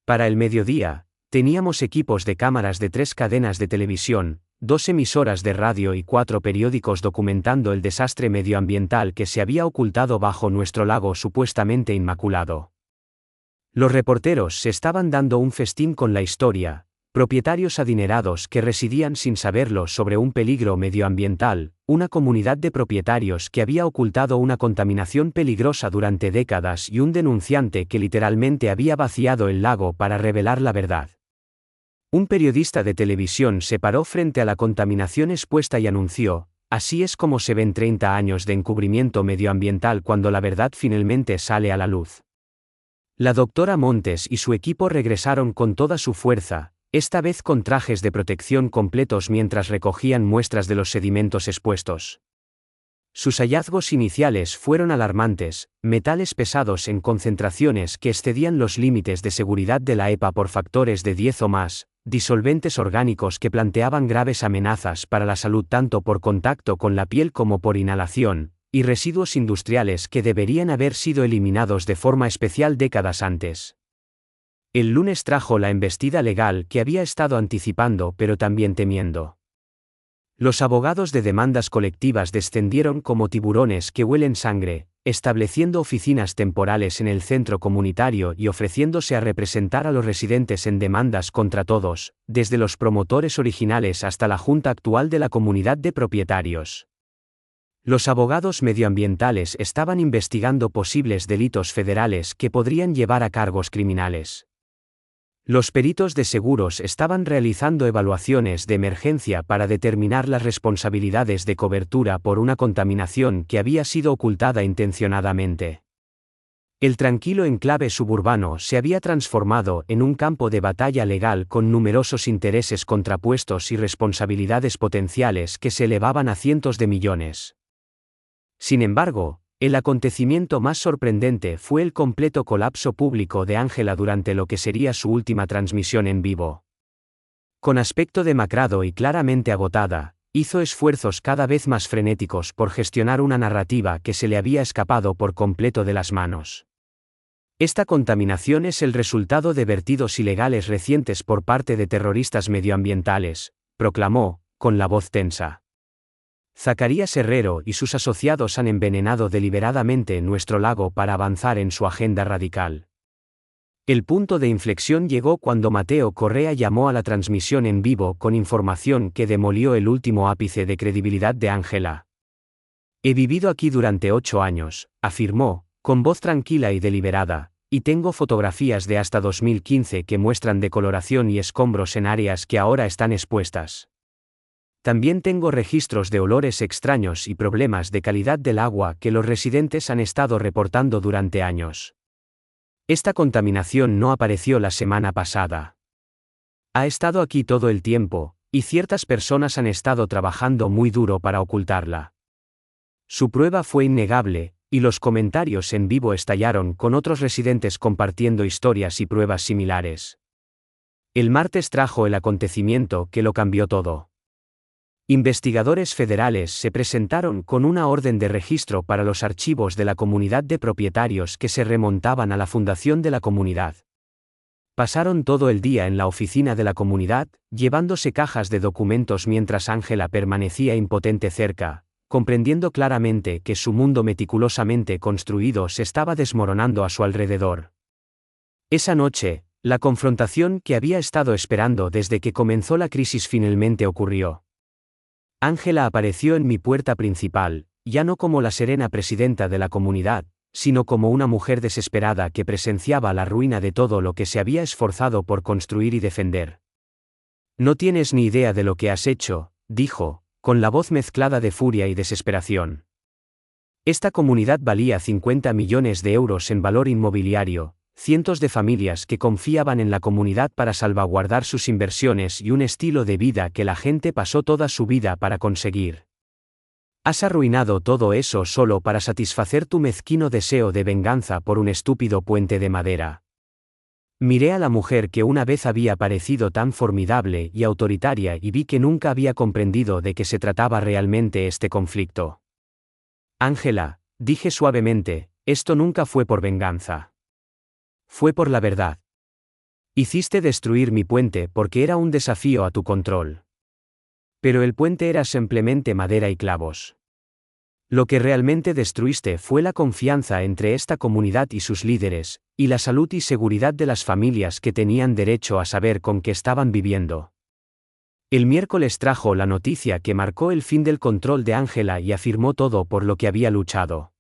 Para el mediodía, teníamos equipos de cámaras de 3 cadenas de televisión, 2 emisoras de radio y 4 periódicos documentando el desastre medioambiental que se había ocultado bajo nuestro lago supuestamente inmaculado. Los reporteros se estaban dando un festín con la historia, propietarios adinerados que residían sin saberlo sobre un peligro medioambiental, una comunidad de propietarios que había ocultado una contaminación peligrosa durante décadas y un denunciante que literalmente había vaciado el lago para revelar la verdad. Un periodista de televisión se paró frente a la contaminación expuesta y anunció: así es como se ven 30 años de encubrimiento medioambiental cuando la verdad finalmente sale a la luz. La doctora Montes y su equipo regresaron con toda su fuerza, esta vez con trajes de protección completos mientras recogían muestras de los sedimentos expuestos. Sus hallazgos iniciales fueron alarmantes: metales pesados en concentraciones que excedían los límites de seguridad de la EPA por factores de 10 o más, disolventes orgánicos que planteaban graves amenazas para la salud tanto por contacto con la piel como por inhalación, y residuos industriales que deberían haber sido eliminados de forma especial décadas antes. El lunes trajo la embestida legal que había estado anticipando pero también temiendo. Los abogados de demandas colectivas descendieron como tiburones que huelen sangre, estableciendo oficinas temporales en el centro comunitario y ofreciéndose a representar a los residentes en demandas contra todos, desde los promotores originales hasta la junta actual de la comunidad de propietarios. Los abogados medioambientales estaban investigando posibles delitos federales que podrían llevar a cargos criminales. Los peritos de seguros estaban realizando evaluaciones de emergencia para determinar las responsabilidades de cobertura por una contaminación que había sido ocultada intencionadamente. El tranquilo enclave suburbano se había transformado en un campo de batalla legal con numerosos intereses contrapuestos y responsabilidades potenciales que se elevaban a cientos de millones. Sin embargo, el acontecimiento más sorprendente fue el completo colapso público de Angela durante lo que sería su última transmisión en vivo. Con aspecto demacrado y claramente agotada, hizo esfuerzos cada vez más frenéticos por gestionar una narrativa que se le había escapado por completo de las manos. Esta contaminación es el resultado de vertidos ilegales recientes por parte de terroristas medioambientales, proclamó, con la voz tensa. Zacarías Herrero y sus asociados han envenenado deliberadamente nuestro lago para avanzar en su agenda radical. El punto de inflexión llegó cuando Mateo Correa llamó a la transmisión en vivo con información que demolió el último ápice de credibilidad de Angela. He vivido aquí durante 8 años, afirmó, con voz tranquila y deliberada, y tengo fotografías de hasta 2015 que muestran decoloración y escombros en áreas que ahora están expuestas. También tengo registros de olores extraños y problemas de calidad del agua que los residentes han estado reportando durante años. Esta contaminación no apareció la semana pasada. Ha estado aquí todo el tiempo, y ciertas personas han estado trabajando muy duro para ocultarla. Su prueba fue innegable, y los comentarios en vivo estallaron con otros residentes compartiendo historias y pruebas similares. El martes trajo el acontecimiento que lo cambió todo. Investigadores federales se presentaron con una orden de registro para los archivos de la comunidad de propietarios que se remontaban a la fundación de la comunidad. Pasaron todo el día en la oficina de la comunidad, llevándose cajas de documentos mientras Angela permanecía impotente cerca, comprendiendo claramente que su mundo meticulosamente construido se estaba desmoronando a su alrededor. Esa noche, la confrontación que había estado esperando desde que comenzó la crisis finalmente ocurrió. Angela apareció en mi puerta principal, ya no como la serena presidenta de la comunidad, sino como una mujer desesperada que presenciaba la ruina de todo lo que se había esforzado por construir y defender. No tienes ni idea de lo que has hecho, dijo, con la voz mezclada de furia y desesperación. Esta comunidad valía 50 millones de euros en valor inmobiliario, cientos de familias que confiaban en la comunidad para salvaguardar sus inversiones y un estilo de vida que la gente pasó toda su vida para conseguir. Has arruinado todo eso solo para satisfacer tu mezquino deseo de venganza por un estúpido puente de madera. Miré a la mujer que una vez había parecido tan formidable y autoritaria y vi que nunca había comprendido de qué se trataba realmente este conflicto. Angela, dije suavemente, esto nunca fue por venganza. Fue por la verdad. Hiciste destruir mi puente porque era un desafío a tu control. Pero el puente era simplemente madera y clavos. Lo que realmente destruiste fue la confianza entre esta comunidad y sus líderes, y la salud y seguridad de las familias que tenían derecho a saber con qué estaban viviendo. El miércoles trajo la noticia que marcó el fin del control de Angela y afirmó todo por lo que había luchado.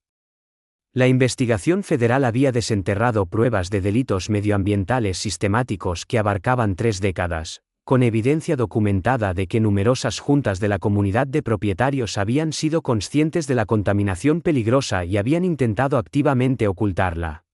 La investigación federal había desenterrado pruebas de delitos medioambientales sistemáticos que abarcaban 3 décadas, con evidencia documentada de que numerosas juntas de la comunidad de propietarios habían sido conscientes de la contaminación peligrosa y habían intentado activamente ocultarla.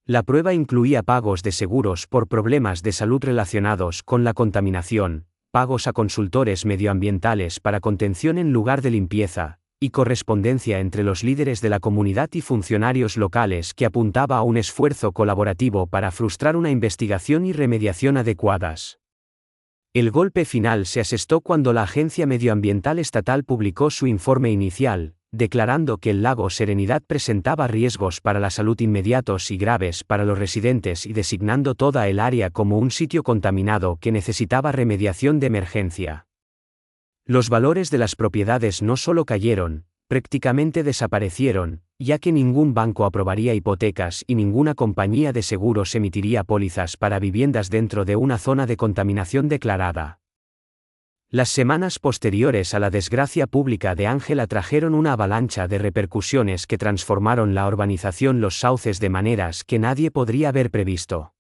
La prueba incluía pagos de seguros por problemas de salud relacionados con la contaminación, pagos a consultores medioambientales para contención en lugar de limpieza, y correspondencia entre los líderes de la comunidad y funcionarios locales que apuntaba a un esfuerzo colaborativo para frustrar una investigación y remediación adecuadas. El golpe final se asestó cuando la Agencia Medioambiental Estatal publicó su informe inicial, declarando que el lago Serenidad presentaba riesgos para la salud inmediatos y graves para los residentes y designando toda el área como un sitio contaminado que necesitaba remediación de emergencia. Los valores de las propiedades no solo cayeron, prácticamente desaparecieron, ya que ningún banco aprobaría hipotecas y ninguna compañía de seguros emitiría pólizas para viviendas dentro de una zona de contaminación declarada. Las semanas posteriores a la desgracia pública de Ángela trajeron una avalancha de repercusiones que transformaron la urbanización Los Sauces de maneras que nadie podría haber previsto.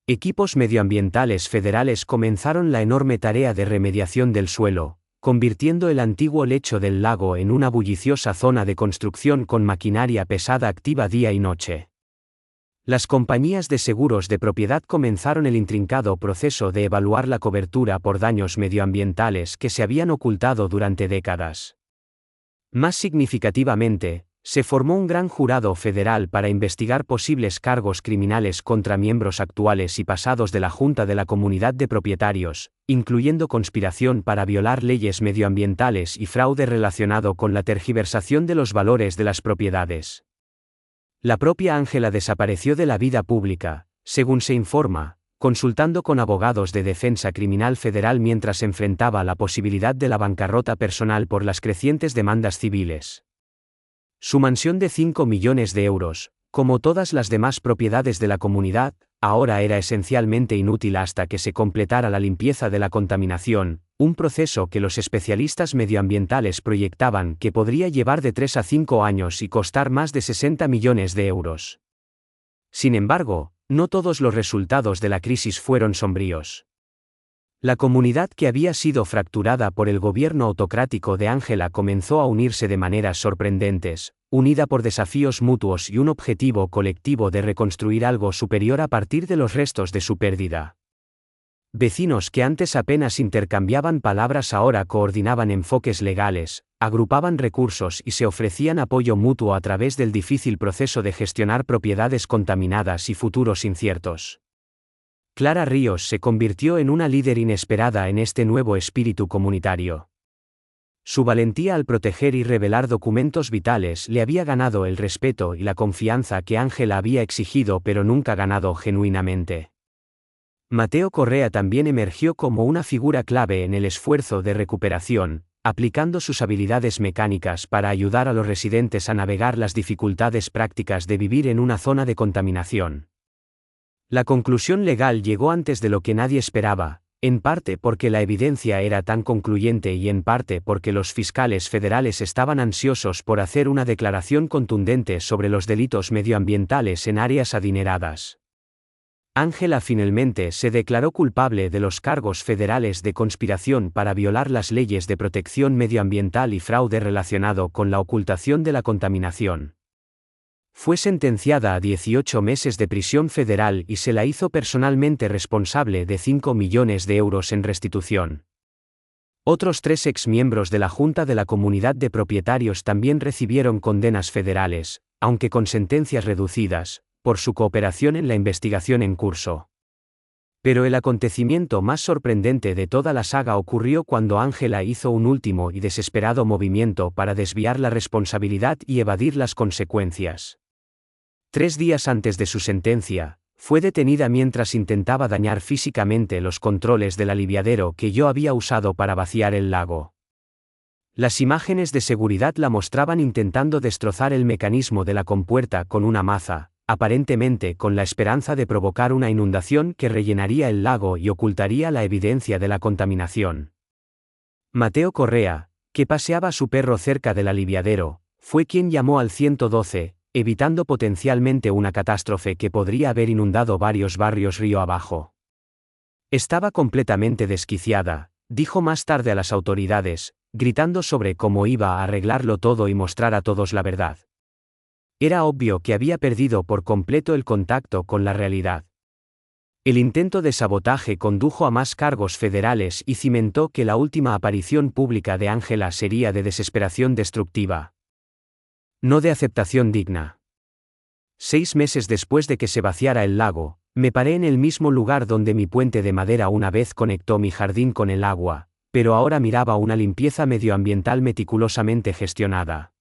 Equipos medioambientales federales comenzaron la enorme tarea de remediación del suelo, convirtiendo el antiguo lecho del lago en una bulliciosa zona de construcción con maquinaria pesada activa día y noche. Las compañías de seguros de propiedad comenzaron el intrincado proceso de evaluar la cobertura por daños medioambientales que se habían ocultado durante décadas. Más significativamente, se formó un gran jurado federal para investigar posibles cargos criminales contra miembros actuales y pasados de la Junta de la Comunidad de Propietarios, incluyendo conspiración para violar leyes medioambientales y fraude relacionado con la tergiversación de los valores de las propiedades. La propia Ángela desapareció de la vida pública, según se informa, consultando con abogados de defensa criminal federal mientras enfrentaba la posibilidad de la bancarrota personal por las crecientes demandas civiles. Su mansión de 5 millones de euros, como todas las demás propiedades de la comunidad, ahora era esencialmente inútil hasta que se completara la limpieza de la contaminación, un proceso que los especialistas medioambientales proyectaban que podría llevar de 3 a 5 años y costar más de 60 millones de euros. Sin embargo, no todos los resultados de la crisis fueron sombríos. La comunidad que había sido fracturada por el gobierno autocrático de Ángela comenzó a unirse de maneras sorprendentes, unida por desafíos mutuos y un objetivo colectivo de reconstruir algo superior a partir de los restos de su pérdida. Vecinos que antes apenas intercambiaban palabras ahora coordinaban enfoques legales, agrupaban recursos y se ofrecían apoyo mutuo a través del difícil proceso de gestionar propiedades contaminadas y futuros inciertos. Clara Ríos se convirtió en una líder inesperada en este nuevo espíritu comunitario. Su valentía al proteger y revelar documentos vitales le había ganado el respeto y la confianza que Ángela había exigido pero nunca ganado genuinamente. Mateo Correa también emergió como una figura clave en el esfuerzo de recuperación, aplicando sus habilidades mecánicas para ayudar a los residentes a navegar las dificultades prácticas de vivir en una zona de contaminación. La conclusión legal llegó antes de lo que nadie esperaba, en parte porque la evidencia era tan concluyente y en parte porque los fiscales federales estaban ansiosos por hacer una declaración contundente sobre los delitos medioambientales en áreas adineradas. Ángela finalmente se declaró culpable de los cargos federales de conspiración para violar las leyes de protección medioambiental y fraude relacionado con la ocultación de la contaminación. Fue sentenciada a 18 meses de prisión federal y se la hizo personalmente responsable de 5 millones de euros en restitución. Otros 3 exmiembros de la Junta de la Comunidad de Propietarios también recibieron condenas federales, aunque con sentencias reducidas, por su cooperación en la investigación en curso. Pero el acontecimiento más sorprendente de toda la saga ocurrió cuando Ángela hizo un último y desesperado movimiento para desviar la responsabilidad y evadir las consecuencias. 3 días antes de su sentencia, fue detenida mientras intentaba dañar físicamente los controles del aliviadero que yo había usado para vaciar el lago. Las imágenes de seguridad la mostraban intentando destrozar el mecanismo de la compuerta con una maza, aparentemente con la esperanza de provocar una inundación que rellenaría el lago y ocultaría la evidencia de la contaminación. Mateo Correa, que paseaba a su perro cerca del aliviadero, fue quien llamó al 112, evitando potencialmente una catástrofe que podría haber inundado varios barrios río abajo. Estaba completamente desquiciada, dijo más tarde a las autoridades, gritando sobre cómo iba a arreglarlo todo y mostrar a todos la verdad. Era obvio que había perdido por completo el contacto con la realidad. El intento de sabotaje condujo a más cargos federales y cimentó que la última aparición pública de Ángela sería de desesperación destructiva. No de aceptación digna. 6 meses después de que se vaciara el lago, me paré en el mismo lugar donde mi puente de madera una vez conectó mi jardín con el agua, pero ahora miraba una limpieza medioambiental meticulosamente gestionada.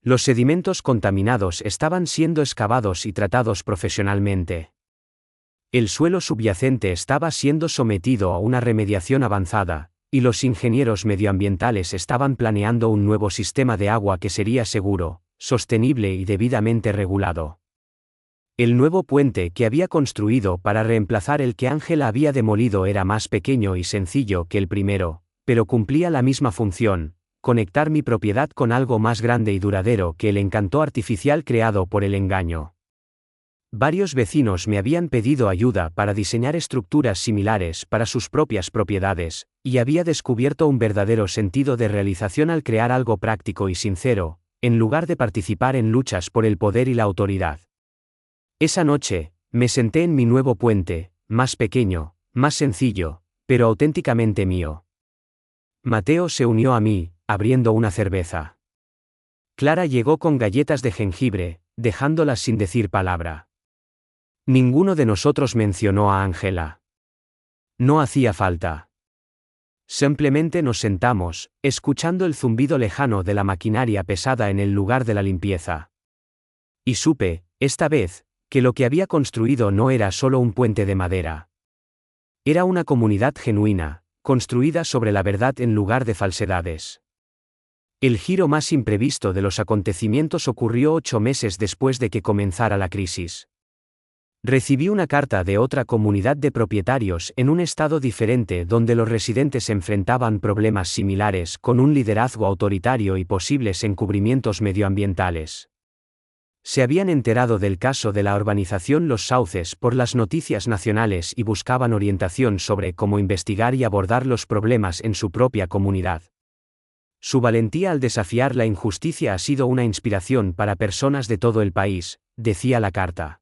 Los sedimentos contaminados estaban siendo excavados y tratados profesionalmente. El suelo subyacente estaba siendo sometido a una remediación avanzada, y los ingenieros medioambientales estaban planeando un nuevo sistema de agua que sería seguro, sostenible y debidamente regulado. El nuevo puente que había construido para reemplazar el que Ángela había demolido era más pequeño y sencillo que el primero, pero cumplía la misma función: conectar mi propiedad con algo más grande y duradero que el encanto artificial creado por el engaño. Varios vecinos me habían pedido ayuda para diseñar estructuras similares para sus propias propiedades, y había descubierto un verdadero sentido de realización al crear algo práctico y sincero, en lugar de participar en luchas por el poder y la autoridad. Esa noche, me senté en mi nuevo puente, más pequeño, más sencillo, pero auténticamente mío. Mateo se unió a mí, abriendo una cerveza. Clara llegó con galletas de jengibre, dejándolas sin decir palabra. Ninguno de nosotros mencionó a Ángela. No hacía falta. Simplemente nos sentamos, escuchando el zumbido lejano de la maquinaria pesada en el lugar de la limpieza. Y supe, esta vez, que lo que había construido no era solo un puente de madera. Era una comunidad genuina, construida sobre la verdad en lugar de falsedades. El giro más imprevisto de los acontecimientos ocurrió 8 meses después de que comenzara la crisis. Recibí una carta de otra comunidad de propietarios en un estado diferente donde los residentes enfrentaban problemas similares con un liderazgo autoritario y posibles encubrimientos medioambientales. Se habían enterado del caso de la urbanización Los Sauces por las noticias nacionales y buscaban orientación sobre cómo investigar y abordar los problemas en su propia comunidad. Su valentía al desafiar la injusticia ha sido una inspiración para personas de todo el país, decía la carta.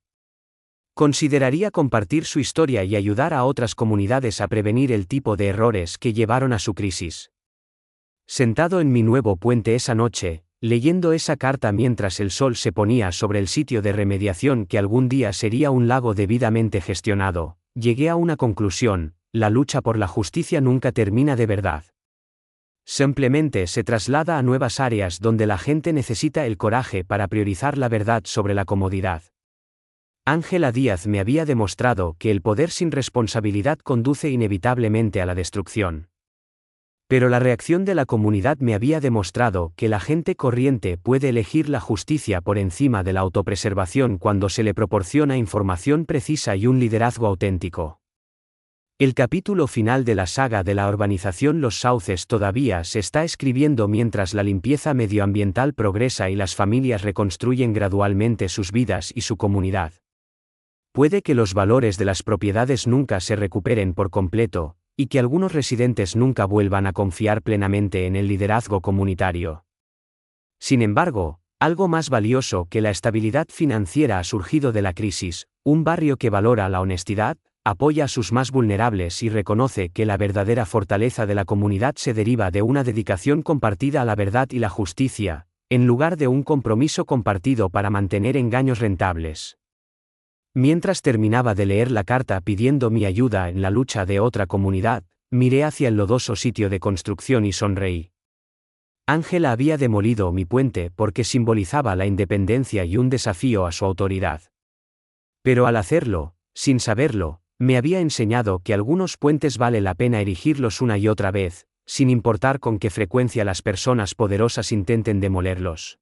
Consideraría compartir su historia y ayudar a otras comunidades a prevenir el tipo de errores que llevaron a su crisis. Sentado en mi nuevo puente esa noche, leyendo esa carta mientras el sol se ponía sobre el sitio de remediación que algún día sería un lago debidamente gestionado, llegué a una conclusión: la lucha por la justicia nunca termina de verdad. Simplemente se traslada a nuevas áreas donde la gente necesita el coraje para priorizar la verdad sobre la comodidad. Ángela Díaz me había demostrado que el poder sin responsabilidad conduce inevitablemente a la destrucción. Pero la reacción de la comunidad me había demostrado que la gente corriente puede elegir la justicia por encima de la autopreservación cuando se le proporciona información precisa y un liderazgo auténtico. El capítulo final de la saga de la urbanización Los Sauces todavía se está escribiendo mientras la limpieza medioambiental progresa y las familias reconstruyen gradualmente sus vidas y su comunidad. Puede que los valores de las propiedades nunca se recuperen por completo, y que algunos residentes nunca vuelvan a confiar plenamente en el liderazgo comunitario. Sin embargo, algo más valioso que la estabilidad financiera ha surgido de la crisis: un barrio que valora la honestidad, apoya a sus más vulnerables y reconoce que la verdadera fortaleza de la comunidad se deriva de una dedicación compartida a la verdad y la justicia, en lugar de un compromiso compartido para mantener engaños rentables. Mientras terminaba de leer la carta pidiendo mi ayuda en la lucha de otra comunidad, miré hacia el lodoso sitio de construcción y sonreí. Ángela había demolido mi puente porque simbolizaba la independencia y un desafío a su autoridad. Pero al hacerlo, sin saberlo, me había enseñado que algunos puentes vale la pena erigirlos una y otra vez, sin importar con qué frecuencia las personas poderosas intenten demolerlos.